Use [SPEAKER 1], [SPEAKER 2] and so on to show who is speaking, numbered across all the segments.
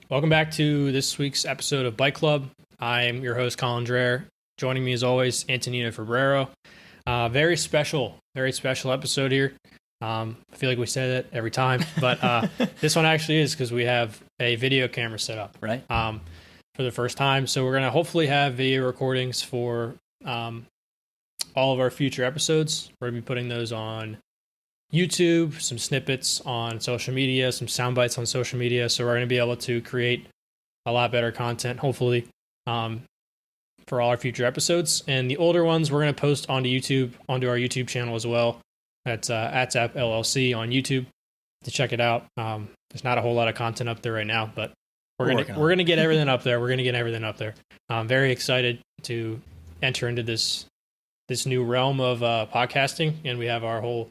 [SPEAKER 1] Welcome back to this week's episode of Byte Club. I'm your host, Colin Dreher. Joining me as always, Antonino Febrero. Very special episode here. I feel like we say that every time, but this one actually is because we have a video camera set up
[SPEAKER 2] right
[SPEAKER 1] for the first time. So we're going to hopefully have video recordings for all of our future episodes. We're going to be putting those on YouTube, some snippets on social media, some sound bites on social media. So we're going to be able to create a lot better content, hopefully, for all our future episodes. And the older ones, we're going to post onto YouTube, onto our YouTube channel as well. That's Atsap LLC on YouTube to check it out. There's not a whole lot of content up there right now, but we're gonna get everything up there. We're gonna get everything up there. I'm very excited to enter into this new realm of podcasting, and we have our whole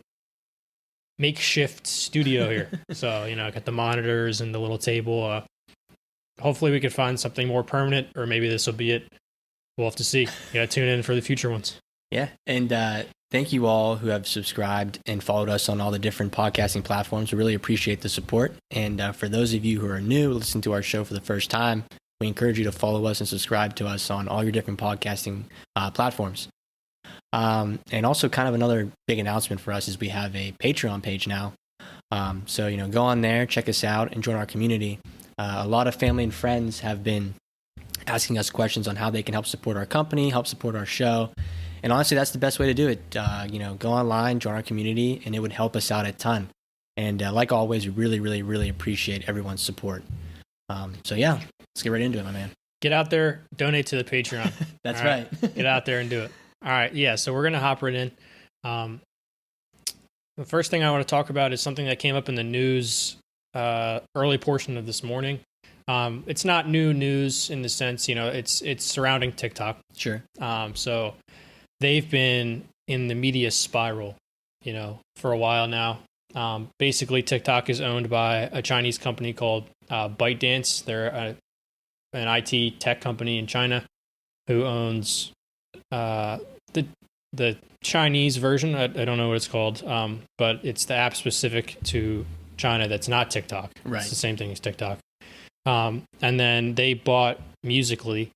[SPEAKER 1] makeshift studio here. So, got the monitors and the little table. Hopefully we could find something more permanent, or maybe this will be it. We'll have to see. Tune in for the future ones.
[SPEAKER 2] Yeah. And thank you all who have subscribed and followed us on all the different podcasting platforms. We really appreciate the support. And for those of you who are new, listen to our show for the first time, we encourage you to follow us and subscribe to us on all your different podcasting platforms. And also kind of another big announcement for us is we have a Patreon page now. So, go on there, check us out, and join our community. A lot of family and friends have been asking us questions on how they can help support our company, help support our show. And honestly, that's the best way to do it. Go online, join our community, and it would help us out a ton. And like always, we really, really, really appreciate everyone's support. So yeah, let's get right into it, my man.
[SPEAKER 1] Get out there, donate to the Patreon.
[SPEAKER 2] That's right.
[SPEAKER 1] Get out there and do it. All right. Yeah. So we're going to hop right in. The first thing I want to talk about is something that came up in the news early portion of this morning. It's not new news in the sense, it's surrounding TikTok.
[SPEAKER 2] Sure.
[SPEAKER 1] So they've been in the media spiral, for a while now. Basically, TikTok is owned by a Chinese company called ByteDance. They're an IT tech company in China who owns the Chinese version. I don't know what it's called, but it's the app specific to China that's not TikTok.
[SPEAKER 2] Right.
[SPEAKER 1] It's the same thing as TikTok. And then they bought Musical.ly.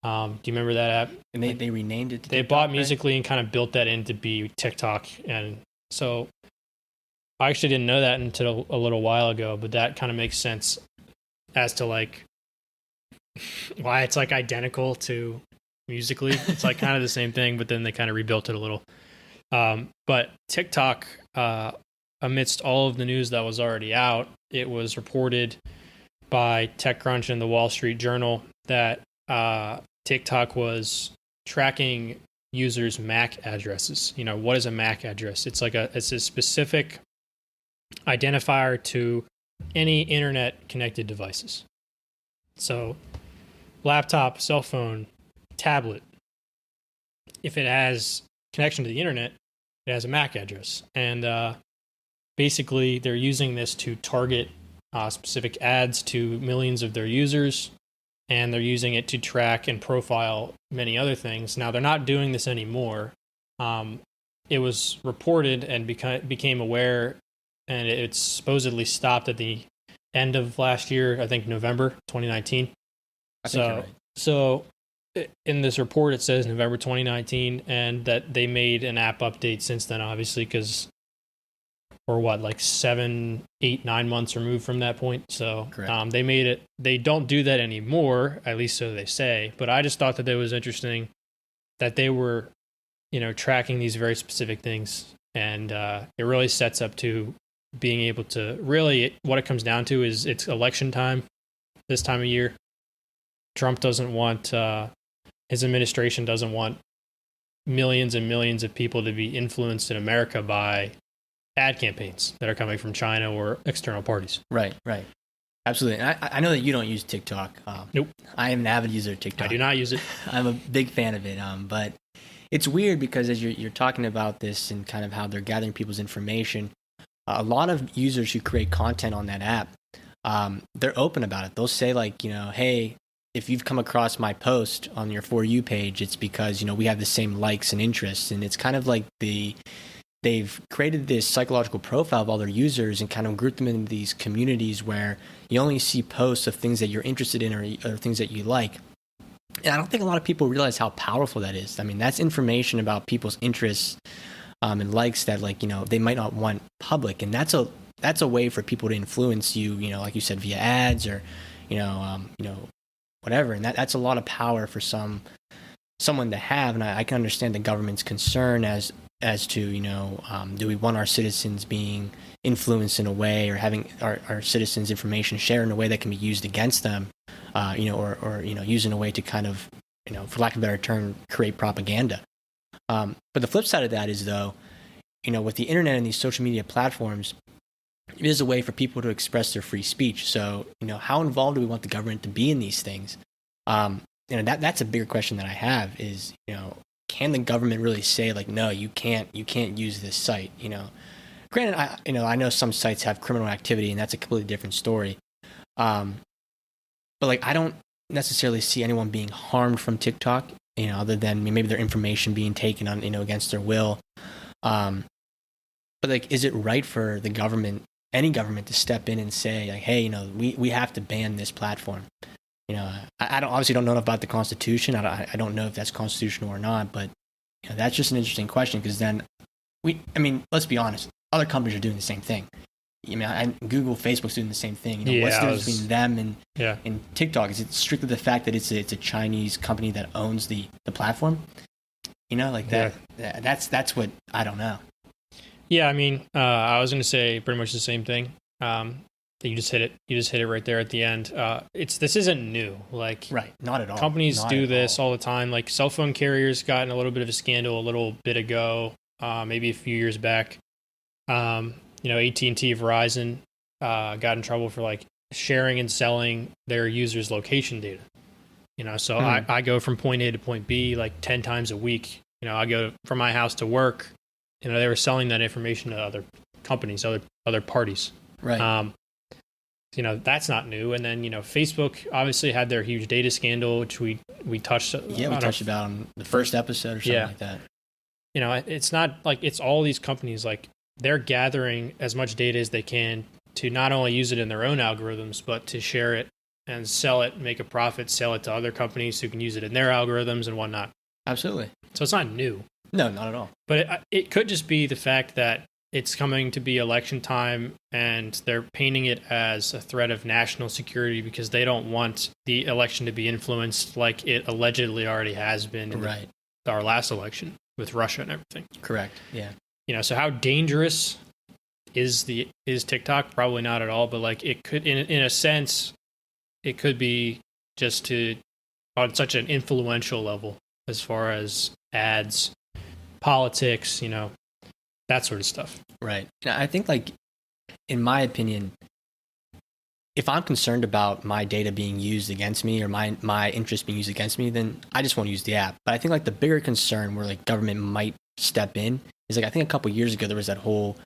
[SPEAKER 1] Do you remember that app?
[SPEAKER 2] And they renamed it to
[SPEAKER 1] They
[SPEAKER 2] TikTok,
[SPEAKER 1] bought
[SPEAKER 2] right?
[SPEAKER 1] Musical.ly and kind of built that in to be TikTok. And so I actually didn't know that until a little while ago, but that kind of makes sense as to why it's identical to Musical.ly. It's kind of the same thing, but then they kind of rebuilt it a little. But TikTok, amidst all of the news that was already out, it was reported by TechCrunch and the Wall Street Journal that TikTok was tracking users' MAC addresses. What is a MAC address? It's it's a specific identifier to any internet connected devices. So laptop, cell phone, tablet. If it has connection to the internet, it has a MAC address. And basically they're using this to target specific ads to millions of their users, and they're using it to track and profile many other things. Now, they're not doing this anymore. It was reported and became aware, and it's supposedly stopped at the end of last year, I think November 2019.
[SPEAKER 2] I think you're right.
[SPEAKER 1] So in this report, it says November 2019, and that they made an app update since then, obviously, because we're 7, 8, 9 months removed from that point. So they made it. They don't do that anymore, at least so they say. But I just thought that it was interesting that they were, tracking these very specific things, and it really sets up to being able to really. What it comes down to is it's election time, this time of year. Trump doesn't want his administration doesn't want millions and millions of people to be influenced in America by ad campaigns that are coming from China or external parties.
[SPEAKER 2] Right. Absolutely. And I know that you don't use TikTok.
[SPEAKER 1] Nope.
[SPEAKER 2] I am an avid user of TikTok.
[SPEAKER 1] I do not use it.
[SPEAKER 2] I'm a big fan of it. But it's weird because as you're talking about this and kind of how they're gathering people's information, a lot of users who create content on that app, they're open about it. They'll say hey, if you've come across my post on your For You page, it's because, we have the same likes and interests. And it's kind of like they they've created this psychological profile of all their users and kind of grouped them into these communities where you only see posts of things that you're interested in or things that you like. And I don't think a lot of people realize how powerful that is. I mean, that's information about people's interests and likes that, like, they might not want public. And that's a way for people to influence you, like you said, via ads or, whatever. And that's a lot of power for someone to have. And I can understand the government's concern as to, do we want our citizens being influenced in a way, or having our citizens' information shared in a way that can be used against them, or used in a way to kind of, for lack of a better term, create propaganda. But the flip side of that is, though, with the internet and these social media platforms, it is a way for people to express their free speech. So, how involved do we want the government to be in these things? That's a bigger question that I have is, can the government really say, like, no, you can't use this site? Granted, I know some sites have criminal activity, and that's a completely different story. But like, I don't necessarily see anyone being harmed from TikTok, other than maybe their information being taken on, against their will. But like, is it right for the government, any government, to step in and say, like, hey, we have to ban this platform? I obviously don't know enough about the Constitution. I don't know if that's constitutional or not, but that's just an interesting question, because then let's be honest, other companies are doing the same thing. Google, Facebook's doing the same thing. What's the difference between them and TikTok? Is it strictly the fact that it's a Chinese company that owns the platform? That. Yeah. That's what I don't know.
[SPEAKER 1] Yeah, I was going to say pretty much the same thing. You just hit it. You just hit it right there at the end. This isn't new. Like,
[SPEAKER 2] right, not at all.
[SPEAKER 1] Companies do this all the time. Like, cell phone carriers got in a little bit of a scandal a little bit ago, maybe a few years back. AT&T, Verizon got in trouble for like sharing and selling their users' location data. So I go from point A to point B like 10 times a week. I go from my house to work. They were selling that information to other companies, other parties.
[SPEAKER 2] Right.
[SPEAKER 1] That's not new. And then, Facebook obviously had their huge data scandal, which we touched.
[SPEAKER 2] Yeah, we touched about on the first episode or something like that.
[SPEAKER 1] It's not like it's all these companies, like, they're gathering as much data as they can to not only use it in their own algorithms, but to share it and sell it, make a profit, sell it to other companies who can use it in their algorithms and whatnot.
[SPEAKER 2] Absolutely.
[SPEAKER 1] So it's not new.
[SPEAKER 2] No, not at all.
[SPEAKER 1] But it could just be the fact that it's coming to be election time and they're painting it as a threat of national security because they don't want the election to be influenced like it allegedly already has been in our last election with Russia and everything.
[SPEAKER 2] Correct. Yeah.
[SPEAKER 1] So how dangerous is TikTok? Probably not at all, but like, it could, in a sense, it could be just on such an influential level as far as ads, politics, that sort of stuff.
[SPEAKER 2] Right. I think, like, in my opinion, if I'm concerned about my data being used against me or my interest being used against me, then I just won't use the app. But I think, like, the bigger concern where, like, government might step in is, like, I think a couple years ago there was that whole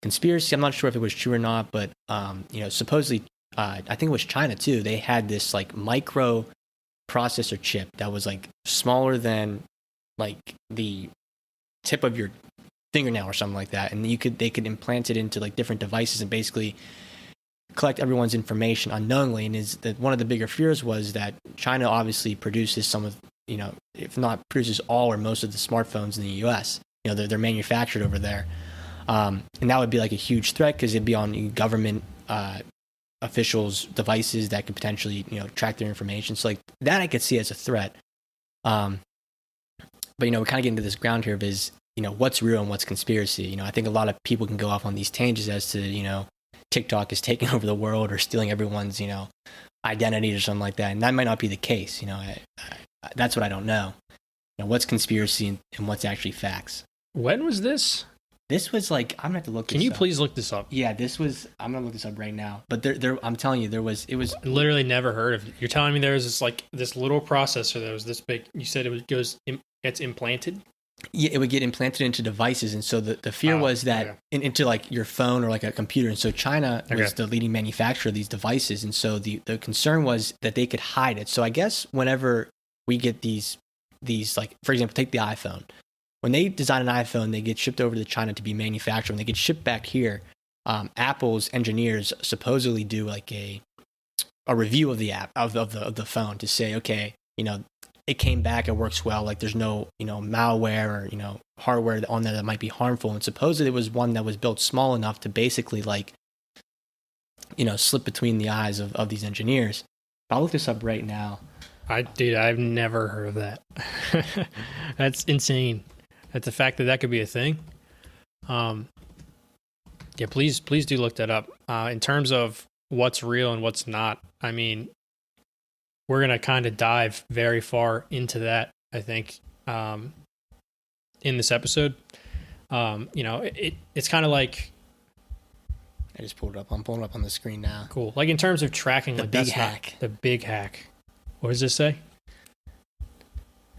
[SPEAKER 2] conspiracy. I'm not sure if it was true or not, but supposedly I think it was China too. They had this like micro processor chip that was like smaller than like the tip of your fingernail or something like that, and they could implant it into like different devices and basically collect everyone's information unknowingly. And is that one of the bigger fears was that China obviously produces some of, if not produces all or most of the smartphones in the U.S. They're manufactured over there, and that would be like a huge threat because it'd be on government officials' devices that could potentially track their information. So like that I could see as a threat. But we kind of get into this ground here of is what's real and what's conspiracy. I think a lot of people can go off on these tangents as to TikTok is taking over the world or stealing everyone's identity or something like that, and that might not be the case. That's what I don't know. What's conspiracy and what's actually facts.
[SPEAKER 1] When was this?
[SPEAKER 2] This was like, I'm gonna have to look.
[SPEAKER 1] Can you please look this up?
[SPEAKER 2] Yeah, I'm gonna look this up right now. But there, I'm telling you, it was
[SPEAKER 1] literally never heard of it. You're telling me there was this little processor that was this big. You said it's implanted.
[SPEAKER 2] Yeah, it would get implanted into devices, and so the fear was that into like your phone or like a computer. And so China was the leading manufacturer of these devices, and so the concern was that they could hide it. So I guess whenever we get these like, for example, take the iPhone. when they design an iPhone, they get shipped over to China to be manufactured. When they get shipped back here, Apple's engineers supposedly do like a review of the app of the phone to say, okay, it came back, it works well. Like there's no malware or hardware on there that might be harmful. And supposedly it was one that was built small enough to basically like slip between the eyes of these engineers. I'll look this up right now.
[SPEAKER 1] I've never heard of that. That's insane. That's the fact that could be a thing. Yeah, please do look that up. In terms of what's real and what's not, I mean, we're going to kind of dive very far into that, I think, in this episode. It's kind of like...
[SPEAKER 2] I just pulled it up. I'm pulling it up on the screen now.
[SPEAKER 1] Cool. Like in terms of tracking...
[SPEAKER 2] The big hack.
[SPEAKER 1] The big hack. What does this say?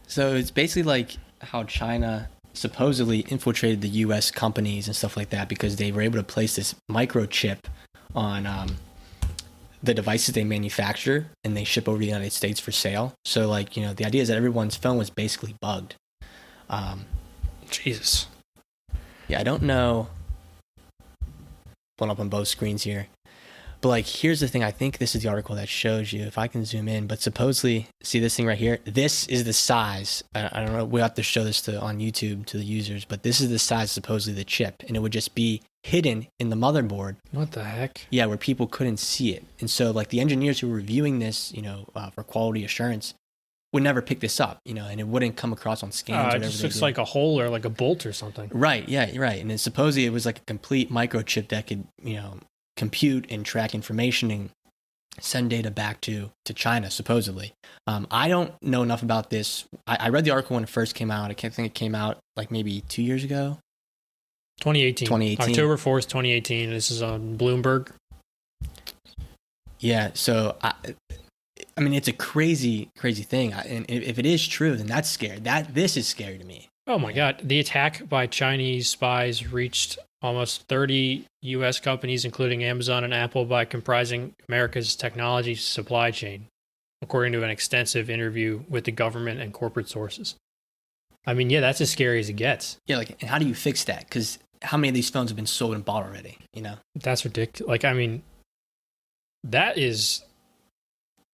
[SPEAKER 2] So it's basically like how China supposedly infiltrated the U.S. companies and stuff like that because they were able to place this microchip on the devices they manufacture and they ship over to the United States for sale. So like, the idea is that everyone's phone was basically bugged.
[SPEAKER 1] Jesus.
[SPEAKER 2] Yeah, I don't know. Pulling up on both screens here. But like, here's the thing. I think this is the article that shows you, if I can zoom in, but supposedly, see this thing right here? This is the size. I don't know. We'll have to show this on YouTube to the users, but this is the size, supposedly the chip. And it would just be hidden in the motherboard.
[SPEAKER 1] What the heck?
[SPEAKER 2] Yeah, where people couldn't see it. And so like the engineers who were reviewing this, for quality assurance would never pick this up, and it wouldn't come across on scans.
[SPEAKER 1] It just looks like a hole or like a bolt or something.
[SPEAKER 2] Right. Yeah. Right. And then supposedly it was like a complete microchip that could, compute and track information and send data back to China, supposedly. I don't know enough about this. I read the article when it first came out. I think it came out like maybe 2 years ago.
[SPEAKER 1] 2018. October 4th, 2018. This is on Bloomberg.
[SPEAKER 2] Yeah. So, I mean, it's a crazy, crazy thing. And if it is true, then that's scary. This is scary to me.
[SPEAKER 1] Oh my God. The attack by Chinese spies reached almost 30 U.S. companies, including Amazon and Apple, by comprising America's technology supply chain, according to an extensive interview with the government and corporate sources. I mean, yeah, that's as scary as it gets.
[SPEAKER 2] Yeah, and how do you fix that? Because how many of these phones have been sold and bought already,
[SPEAKER 1] That's ridiculous. Like, I mean, that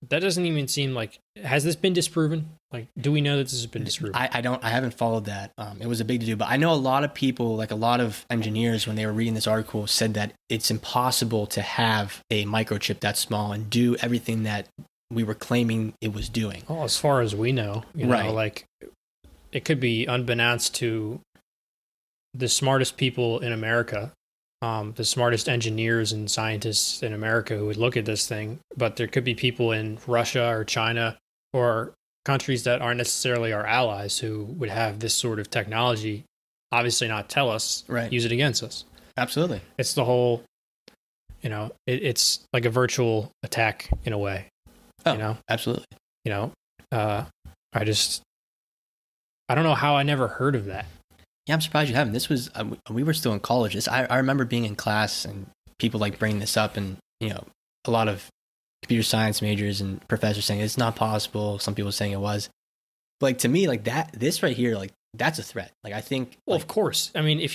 [SPEAKER 1] doesn't even seem like... Has this been disproven? Like, do we know that this has been disproven?
[SPEAKER 2] I haven't followed that. It was a big to-do, but I know a lot of people, like a lot of engineers, when they were reading this article, said that it's impossible to have a microchip that small and do everything that we were claiming it was doing.
[SPEAKER 1] Well, as far as we know,
[SPEAKER 2] right.
[SPEAKER 1] Like, it could be unbeknownst to the smartest people in America, the smartest engineers and scientists in America who would look at this thing, but there could be people in Russia or China or countries that aren't necessarily our allies who would have this sort of technology, obviously not tell us,
[SPEAKER 2] right.
[SPEAKER 1] Use it against us.
[SPEAKER 2] Absolutely.
[SPEAKER 1] It's the whole, it's like a virtual attack in a way.
[SPEAKER 2] Oh, absolutely.
[SPEAKER 1] I don't know how I never heard of that.
[SPEAKER 2] Yeah, I'm surprised you haven't. This was, we were still in college. I remember being in class and people like bringing this up and, a lot of computer science majors and professors saying it's not possible. Some people saying it was. But like to me, like this right here, like that's a threat. Like I think.
[SPEAKER 1] Well, of course. I mean, I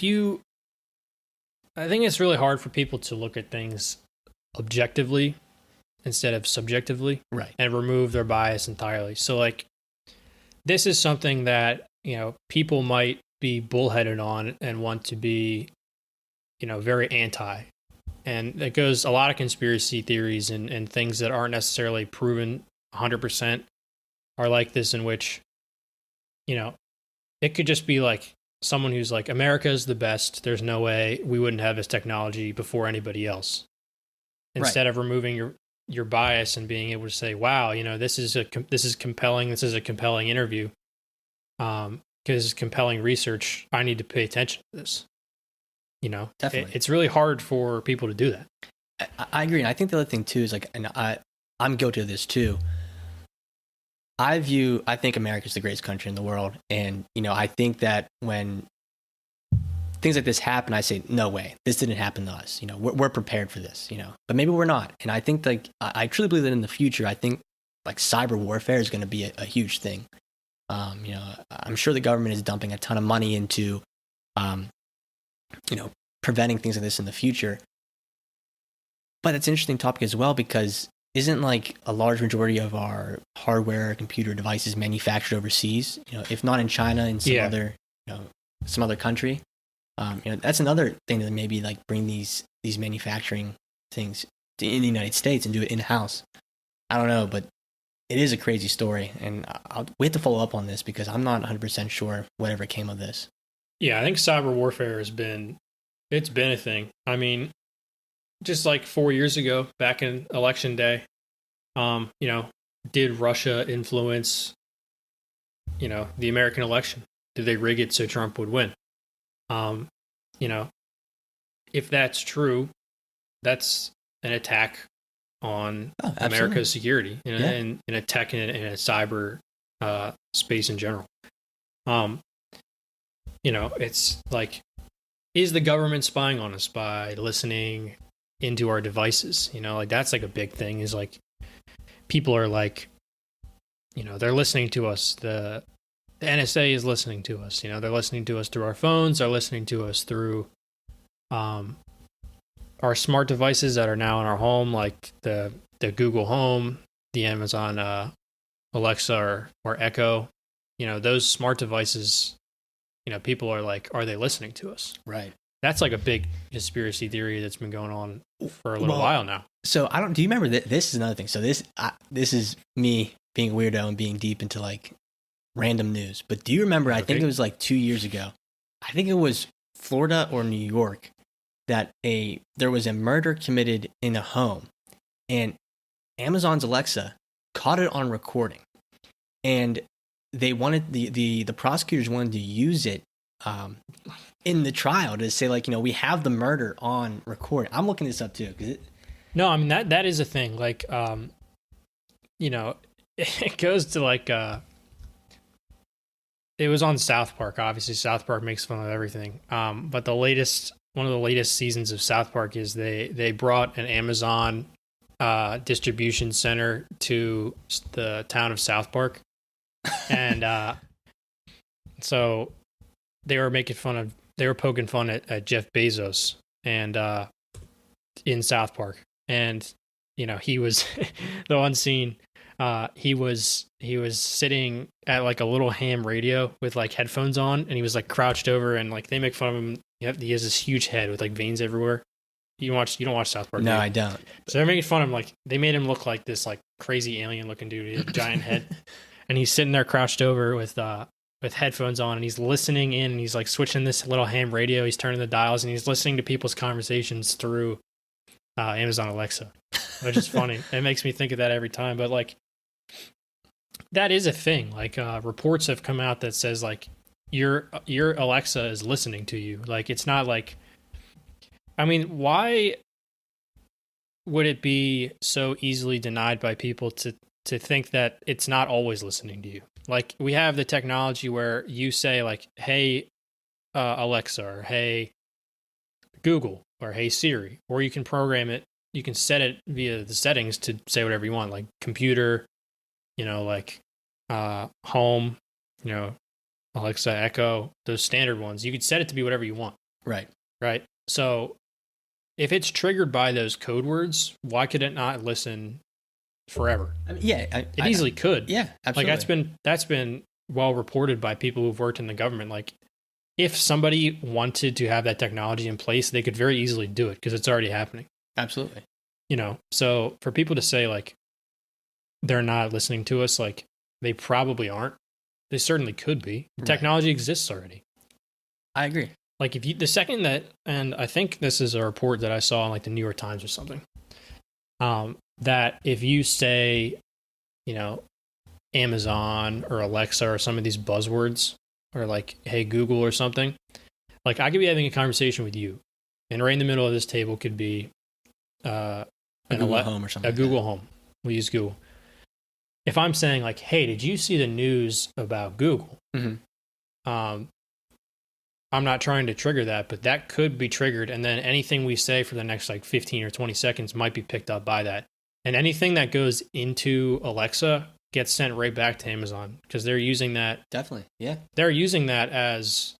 [SPEAKER 1] think it's really hard for people to look at things objectively instead of subjectively.
[SPEAKER 2] Right.
[SPEAKER 1] And remove their bias entirely. So like, this is something that, people might be bullheaded on and want to be, very anti. And it goes a lot of conspiracy theories and things that aren't necessarily proven 100% are like this, in which, it could just be like someone who's like, America is the best. There's no way we wouldn't have this technology before anybody else. Instead of removing your bias and being able to say, wow, this is compelling. This is a compelling interview. Because it's compelling research. I need to pay attention to this.
[SPEAKER 2] Definitely.
[SPEAKER 1] It's really hard for people to do that.
[SPEAKER 2] I agree. And I think the other thing too is like, and I'm guilty of this too. I think America's the greatest country in the world. And, I think that when things like this happen, I say, no way, this didn't happen to us. We're prepared for this, but maybe we're not. And I think like, I truly believe that in the future, I think like cyber warfare is going to be a huge thing. I'm sure the government is dumping a ton of money into, preventing things like this in the future. But it's an interesting topic as well, because isn't like a large majority of our hardware, computer devices manufactured overseas? If not in China, in some other country. That's another thing that maybe like bring these manufacturing things in the United States and do it in house. I don't know, but it is a crazy story, and we have to follow up on this because I'm not 100% sure whatever came of this.
[SPEAKER 1] Yeah, I think cyber warfare it's been a thing. I mean, just like 4 years ago, back in election day, did Russia influence, the American election? Did they rig it so Trump would win? If that's true, that's an attack on America's security and an attack in a cyber space in general. It's like, is the government spying on us by listening into our devices? Like that's like a big thing, is like people are like, they're listening to us. The NSA is listening to us. They're listening to us through our phones. They're listening to us through our smart devices that are now in our home, like the Google Home, the Amazon Alexa or Echo. Those smart devices, people are like, are they listening to us?
[SPEAKER 2] Right.
[SPEAKER 1] That's like a big conspiracy theory that's been going on for a little while now.
[SPEAKER 2] So do you remember that? This is another thing. So this is me being a weirdo and being deep into like random news. But do you remember, I think it was like 2 years ago, I think it was Florida or New York, that there was a murder committed in a home, and Amazon's Alexa caught it on recording, and they wanted the prosecutors wanted to use it in the trial to say, like, we have the murder on record. I'm looking this up too,
[SPEAKER 1] no, I mean that is a thing. Like, it goes to like it was on South Park. Obviously, South Park makes fun of everything. But one of the latest seasons of South Park is they brought an Amazon distribution center to the town of South Park, and so they were poking fun at Jeff Bezos and in South Park, and he was the one scene. He was sitting at like a little ham radio with like headphones on, and he was like crouched over, and like they make fun of him. He has this huge head with like veins everywhere. You don't watch South Park?
[SPEAKER 2] No, I don't.
[SPEAKER 1] So they're making fun of him. Like they made him look like this like crazy alien looking dude. He had a giant head, and he's sitting there crouched over with headphones on, and he's listening in, and he's like switching this little ham radio. He's turning the dials, and he's listening to people's conversations through Amazon Alexa, which is funny. It makes me think of that every time. But like, that is a thing. Like reports have come out that says like your Alexa is listening to you. Like it's not like, I mean, why would it be so easily denied by people to think that it's not always listening to you? Like we have the technology where you say like, hey, Alexa, or hey, Google, or hey, Siri, or you can program it. You can set it via the settings to say whatever you want, like computer, like home, Alexa, Echo, those standard ones. You could set it to be whatever you want.
[SPEAKER 2] Right.
[SPEAKER 1] Right. So if it's triggered by those code words, why could it not listen forever?
[SPEAKER 2] I mean,
[SPEAKER 1] it easily could.
[SPEAKER 2] Yeah, absolutely.
[SPEAKER 1] Like that's been well reported by people who've worked in the government. Like if somebody wanted to have that technology in place, they could very easily do it because it's already happening.
[SPEAKER 2] Absolutely.
[SPEAKER 1] So for people to say like they're not listening to us, like they probably aren't. They certainly could be. The technology exists already.
[SPEAKER 2] I agree.
[SPEAKER 1] Like if you, the second that, and I think this is a report that I saw in like the New York Times or something, that if you say, Amazon or Alexa or some of these buzzwords, or like, hey, Google or something, like I could be having a conversation with you, and right in the middle of this table could be
[SPEAKER 2] a Google Home or something.
[SPEAKER 1] A Google Home. We use Google. If I'm saying like, hey, did you see the news about Google?
[SPEAKER 2] Mm-hmm.
[SPEAKER 1] I'm not trying to trigger that, but that could be triggered. And then anything we say for the next like 15 or 20 seconds might be picked up by that. And anything that goes into Alexa gets sent right back to Amazon because they're using that.
[SPEAKER 2] Definitely. Yeah.
[SPEAKER 1] They're using that as,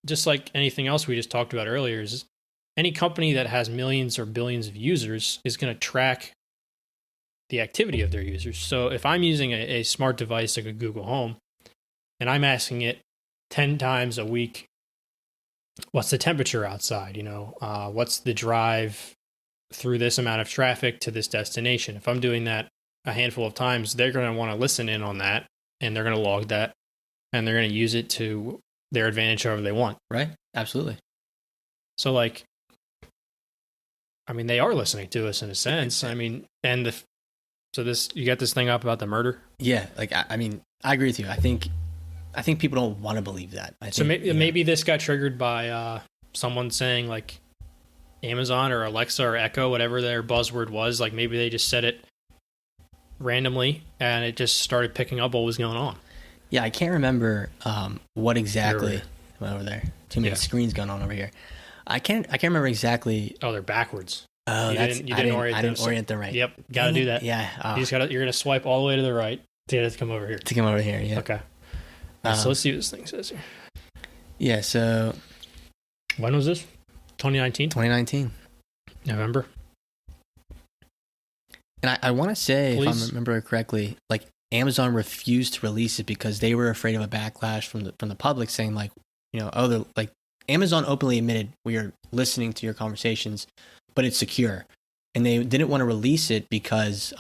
[SPEAKER 1] just like anything else we just talked about earlier, is any company that has millions or billions of users is going to track the activity of their users. So if I'm using a smart device like a Google Home and I'm asking it 10 times a week, what's the temperature outside? What's the drive through this amount of traffic to this destination? If I'm doing that a handful of times, they're going to want to listen in on that, and they're going to log that, and they're going to use it to their advantage however they want.
[SPEAKER 2] Right. Absolutely.
[SPEAKER 1] So they are listening to us in a sense. You got this thing up about the murder.
[SPEAKER 2] Yeah. I agree with you. I think people don't want to believe that.
[SPEAKER 1] Maybe this got triggered by someone saying like Amazon or Alexa or Echo, whatever their buzzword was. Like maybe they just said it randomly and it just started picking up what was going on.
[SPEAKER 2] Yeah, I can't remember what exactly. Over there. Too many screens going on over here. I can't remember exactly.
[SPEAKER 1] Oh, they're backwards.
[SPEAKER 2] Oh, I didn't orient them right.
[SPEAKER 1] Yep, gotta do that.
[SPEAKER 2] Yeah.
[SPEAKER 1] You're gonna swipe all the way to the right to get it to come over here.
[SPEAKER 2] Yeah.
[SPEAKER 1] Okay. So let's see what this thing says here.
[SPEAKER 2] Yeah. So
[SPEAKER 1] when was this? 2019.
[SPEAKER 2] 2019.
[SPEAKER 1] November.
[SPEAKER 2] And I want to say, if I remember correctly, like Amazon refused to release it because they were afraid of a backlash from the public, saying like, Amazon openly admitted we are listening to your conversations, but it's secure, and they didn't want to release it because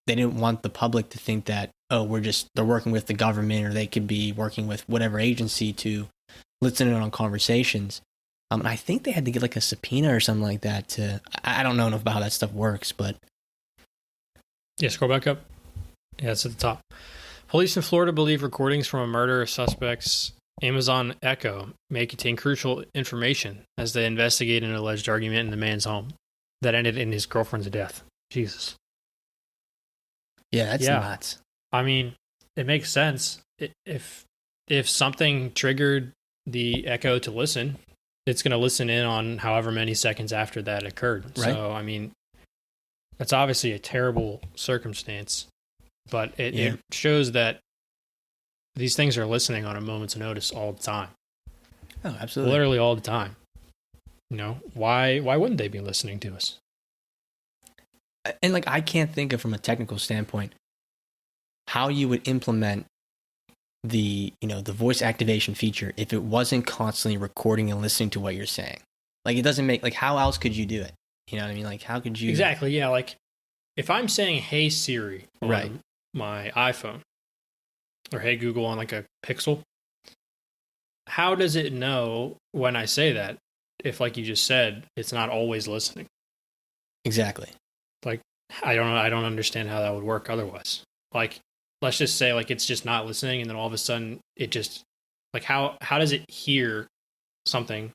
[SPEAKER 2] they didn't want the public to think that they're working with the government, or they could be working with whatever agency to listen in on conversations. And I think they had to get like a subpoena or something like that I don't know enough about how that stuff works, but.
[SPEAKER 1] Yeah, scroll back up. Yeah, it's at the top. Police in Florida believe recordings from a murder of suspects Amazon Echo may contain crucial information as they investigate an alleged argument in the man's home that ended in his girlfriend's death. Jesus.
[SPEAKER 2] Yeah, that's nuts.
[SPEAKER 1] It makes sense. If something triggered the Echo to listen, it's going to listen in on however many seconds after that occurred. Right. So, that's obviously a terrible circumstance, but it shows that these things are listening on a moment's notice all the time.
[SPEAKER 2] Oh, absolutely.
[SPEAKER 1] Literally all the time. Why wouldn't they be listening to us?
[SPEAKER 2] And I can't think of, from a technical standpoint, how you would implement the voice activation feature if it wasn't constantly recording and listening to what you're saying. It doesn't make, how else could you do it? You know what I mean? How could you...
[SPEAKER 1] Exactly, yeah. If I'm saying, hey Siri on my iPhone, or hey Google on a Pixel, how does it know when I say that if, like you just said, it's not always listening?
[SPEAKER 2] Exactly.
[SPEAKER 1] I don't understand how that would work otherwise. Let's just say it's just not listening, and then all of a sudden it just how does it hear something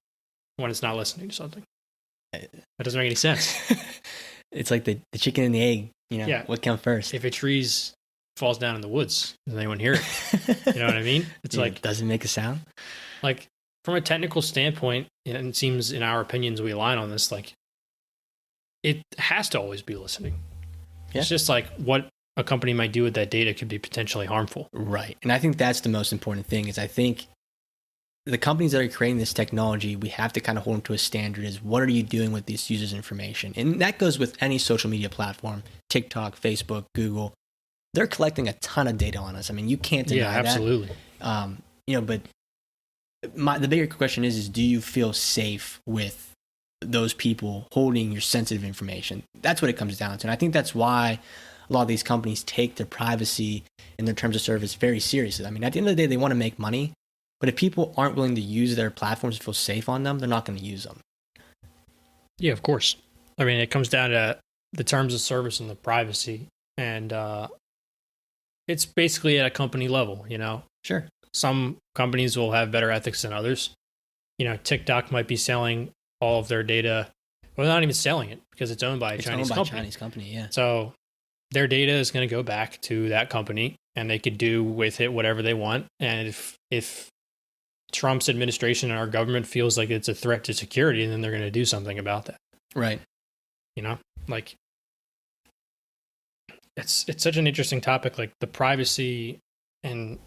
[SPEAKER 1] when it's not listening to something? That doesn't make any sense.
[SPEAKER 2] It's like the chicken and the egg. What comes first?
[SPEAKER 1] If a tree falls down in the woods, does anyone hear it? You know what I mean? It's
[SPEAKER 2] does it make a sound?
[SPEAKER 1] From a technical standpoint, and it seems in our opinions we align on this. It has to always be listening. Yeah. It's just what a company might do with that data could be potentially harmful.
[SPEAKER 2] Right. And I think that's the most important thing. Is I think the companies that are creating this technology, we have to kind of hold them to a standard. Is what are you doing with these users' information? And that goes with any social media platform, TikTok, Facebook, Google. They're collecting a ton of data on us. You can't deny that.
[SPEAKER 1] Yeah, absolutely.
[SPEAKER 2] But the bigger question is do you feel safe with those people holding your sensitive information? That's what it comes down to. And I think that's why a lot of these companies take their privacy and their terms of service very seriously. At the end of the day, they want to make money. But if people aren't willing to use their platforms to feel safe on them, they're not going to use them.
[SPEAKER 1] Yeah, of course. It comes down to the terms of service and the privacy. And it's basically at a company level,
[SPEAKER 2] Sure.
[SPEAKER 1] Some companies will have better ethics than others. TikTok might be selling all of their data. Well, they're not even selling it because it's owned by a Chinese company.
[SPEAKER 2] Yeah.
[SPEAKER 1] So their data is going to go back to that company, and they could do with it whatever they want. And if Trump's administration and our government feels like it's a threat to security, then they're going to do something about that.
[SPEAKER 2] Right.
[SPEAKER 1] it's such an interesting topic. Like the privacy and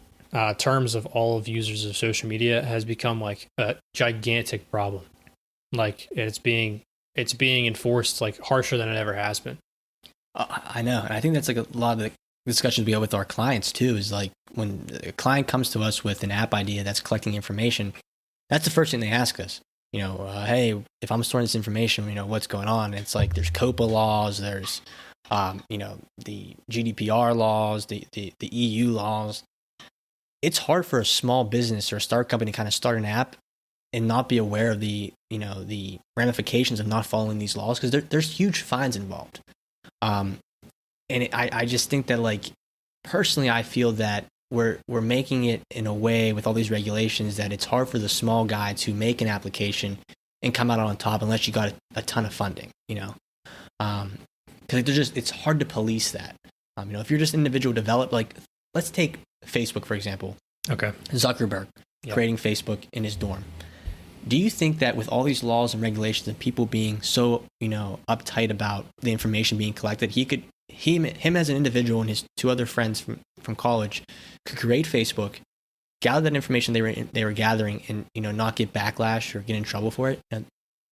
[SPEAKER 1] terms of all of users of social media has become like a gigantic problem. Like it's being enforced like harsher than it ever has been.
[SPEAKER 2] I know. And I think that's like a lot of the discussions we have with our clients too, is like when a client comes to us with an app idea that's collecting information, that's the first thing they ask us. Hey, if I'm storing this information, what's going on? And it's like there's COPA laws, there's, the GDPR laws, the EU laws. It's hard for a small business or a startup company to kind of start an app and not be aware of the ramifications of not following these laws, because there's huge fines involved. I just think that, like, personally, I feel that we're making it in a way with all these regulations that it's hard for the small guy to make an application and come out on top unless you got a ton of funding, because it's hard to police that. If you're just an individual developer, like let's take Facebook, for example.
[SPEAKER 1] Okay.
[SPEAKER 2] Zuckerberg creating Facebook in his dorm. Do you think that with all these laws and regulations and people being so, uptight about the information being collected, him as an individual and his two other friends from college could create Facebook, gather that information they were gathering, and not get backlash or get in trouble for it? And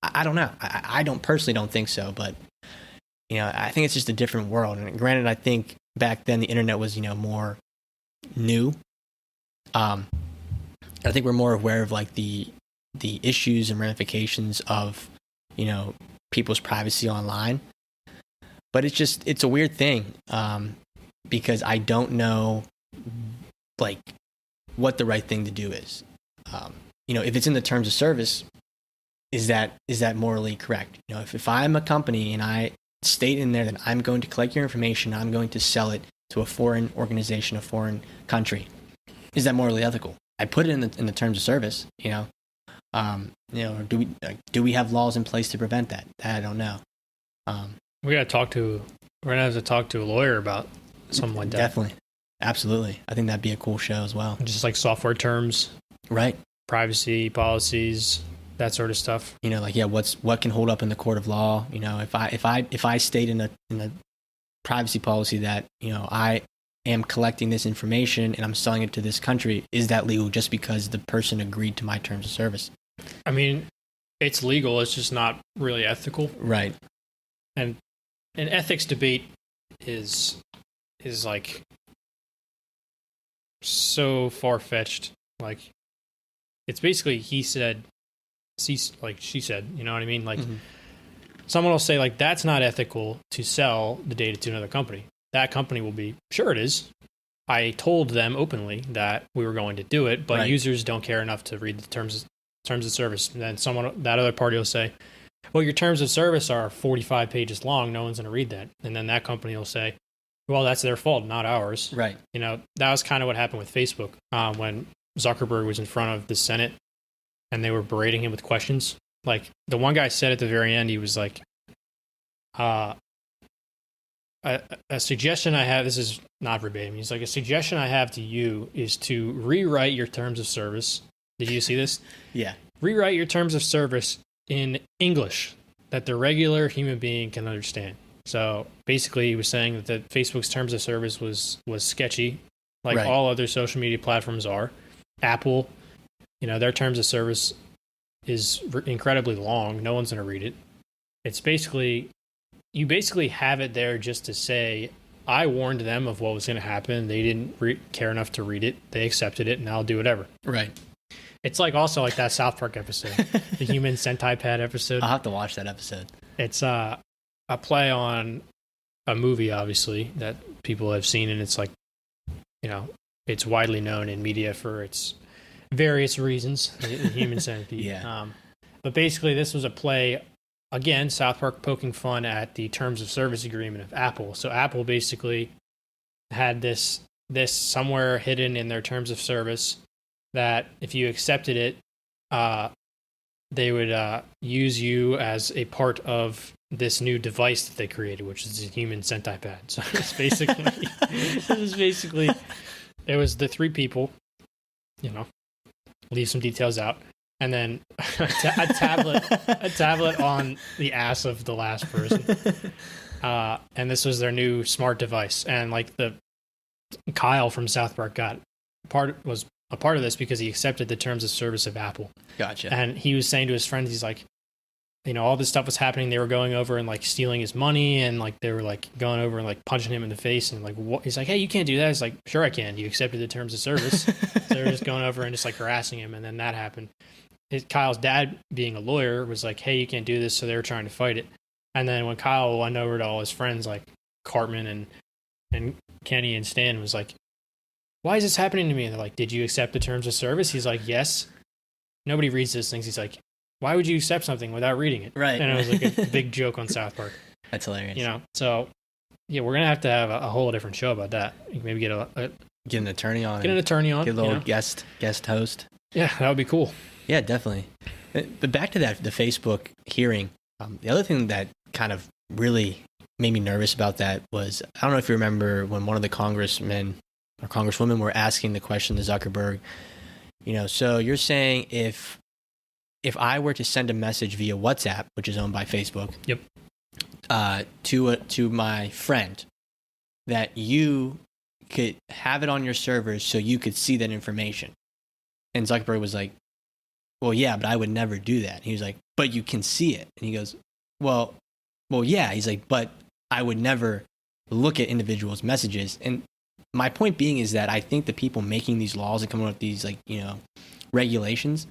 [SPEAKER 2] I don't know. I personally don't think so, but I think it's just a different world. And granted, I think back then the internet was more new. I think we're more aware of like the issues and ramifications of people's privacy online. But it's a weird thing, because I don't know like what the right thing to do is. If it's in the terms of service, is that morally correct? If I'm a company and I state in there that I'm going to collect your information, I'm going to sell it to a foreign organization, a foreign country, is that morally ethical? I put it in the terms of service, or do we have laws in place to prevent that? I don't know.
[SPEAKER 1] We're gonna have to talk to a lawyer about something like that.
[SPEAKER 2] Definitely. Absolutely. I think that'd be a cool show as well.
[SPEAKER 1] Just like software terms,
[SPEAKER 2] right?
[SPEAKER 1] Privacy policies, that sort of stuff.
[SPEAKER 2] What can hold up in the court of law? If I state in a privacy policy that I am collecting this information and I'm selling it to this country, is that legal just because the person agreed to my terms of service?
[SPEAKER 1] I mean, it's legal. It's just not really ethical,
[SPEAKER 2] right?
[SPEAKER 1] And an ethics debate is like so far-fetched. Like, it's basically he said, she said, you know what I mean? Like, someone will say, like, that's not ethical to sell the data to another company. That company will be, sure it is. I told them openly that we were going to do it, but users don't care enough to read the terms of service. And then that other party will say, well, your terms of service are 45 pages long. No one's going to read that. And then that company will say, well, that's their fault, not ours.
[SPEAKER 2] Right.
[SPEAKER 1] That was kind of what happened with Facebook when Zuckerberg was in front of the Senate and they were berating him with questions. Like, the one guy said at the very end, he was like, a suggestion I have, this is not verbatim, he's like, a suggestion I have to you is to rewrite your terms of service. Did you see this?
[SPEAKER 2] Yeah. Rewrite
[SPEAKER 1] your terms of service in English that the regular human being can understand. So basically he was saying that Facebook's terms of service was sketchy, like all other social media platforms are. Apple, their terms of service is incredibly long. No one's going to read it. It's you basically have it there just to say, I warned them of what was going to happen. They didn't care enough to read it. They accepted it, and I'll do whatever.
[SPEAKER 2] Right.
[SPEAKER 1] It's like also like that South Park episode, the Human Centipede episode.
[SPEAKER 2] I'll have to watch that episode.
[SPEAKER 1] It's a play on a movie, obviously, that people have seen, and it's like, it's widely known in media for its various reasons, the Human Centipede.
[SPEAKER 2] Yeah.
[SPEAKER 1] But basically, this was a play, again, South Park poking fun at the terms of service agreement of Apple. So Apple basically had this somewhere hidden in their terms of service that if you accepted it, they would use you as a part of this new device that they created, which is a human centipede. So it's basically, it was the three people, leave some details out, and then a tablet on the ass of the last person. And this was their new smart device. And like Kyle from South Park was a part of this because he accepted the terms of service of Apple.
[SPEAKER 2] Gotcha.
[SPEAKER 1] And he was saying to his friends, he's like, all this stuff was happening. They were going over and like stealing his money, and like they were like going over and like punching him in the face, and like what? He's like, hey, you can't do that. He's like, sure I can. You accepted the terms of service. So they were just going over and just like harassing him, and then that happened. Kyle's dad, being a lawyer, was like, hey, you can't do this. So they were trying to fight it. And then when Kyle went over to all his friends like Cartman and Kenny and Stan, was like, why is this happening to me? And they're like, did you accept the terms of service? He's like, yes. Nobody reads those things. He's like, why would you accept something without reading it?
[SPEAKER 2] Right.
[SPEAKER 1] And it was like a big joke on South Park.
[SPEAKER 2] That's hilarious.
[SPEAKER 1] So yeah, we're going to have a whole different show about that. Maybe get
[SPEAKER 2] an attorney on.
[SPEAKER 1] Get an attorney on.
[SPEAKER 2] Get a little guest host.
[SPEAKER 1] Yeah, that would be cool.
[SPEAKER 2] Yeah, definitely. But back to the Facebook hearing, the other thing that kind of really made me nervous about that was, I don't know if you remember when one of the congressmen or congresswomen were asking the question to Zuckerberg, so you're saying if I were to send a message via WhatsApp, which is owned by Facebook,
[SPEAKER 1] yep,
[SPEAKER 2] to my friend, that you could have it on your servers so you could see that information. And Zuckerberg was like, well, yeah, but I would never do that. And he was like, but you can see it. And he goes, well, yeah. He's like, but I would never look at individuals' messages. And my point being is that I think the people making these laws and coming up with these regulations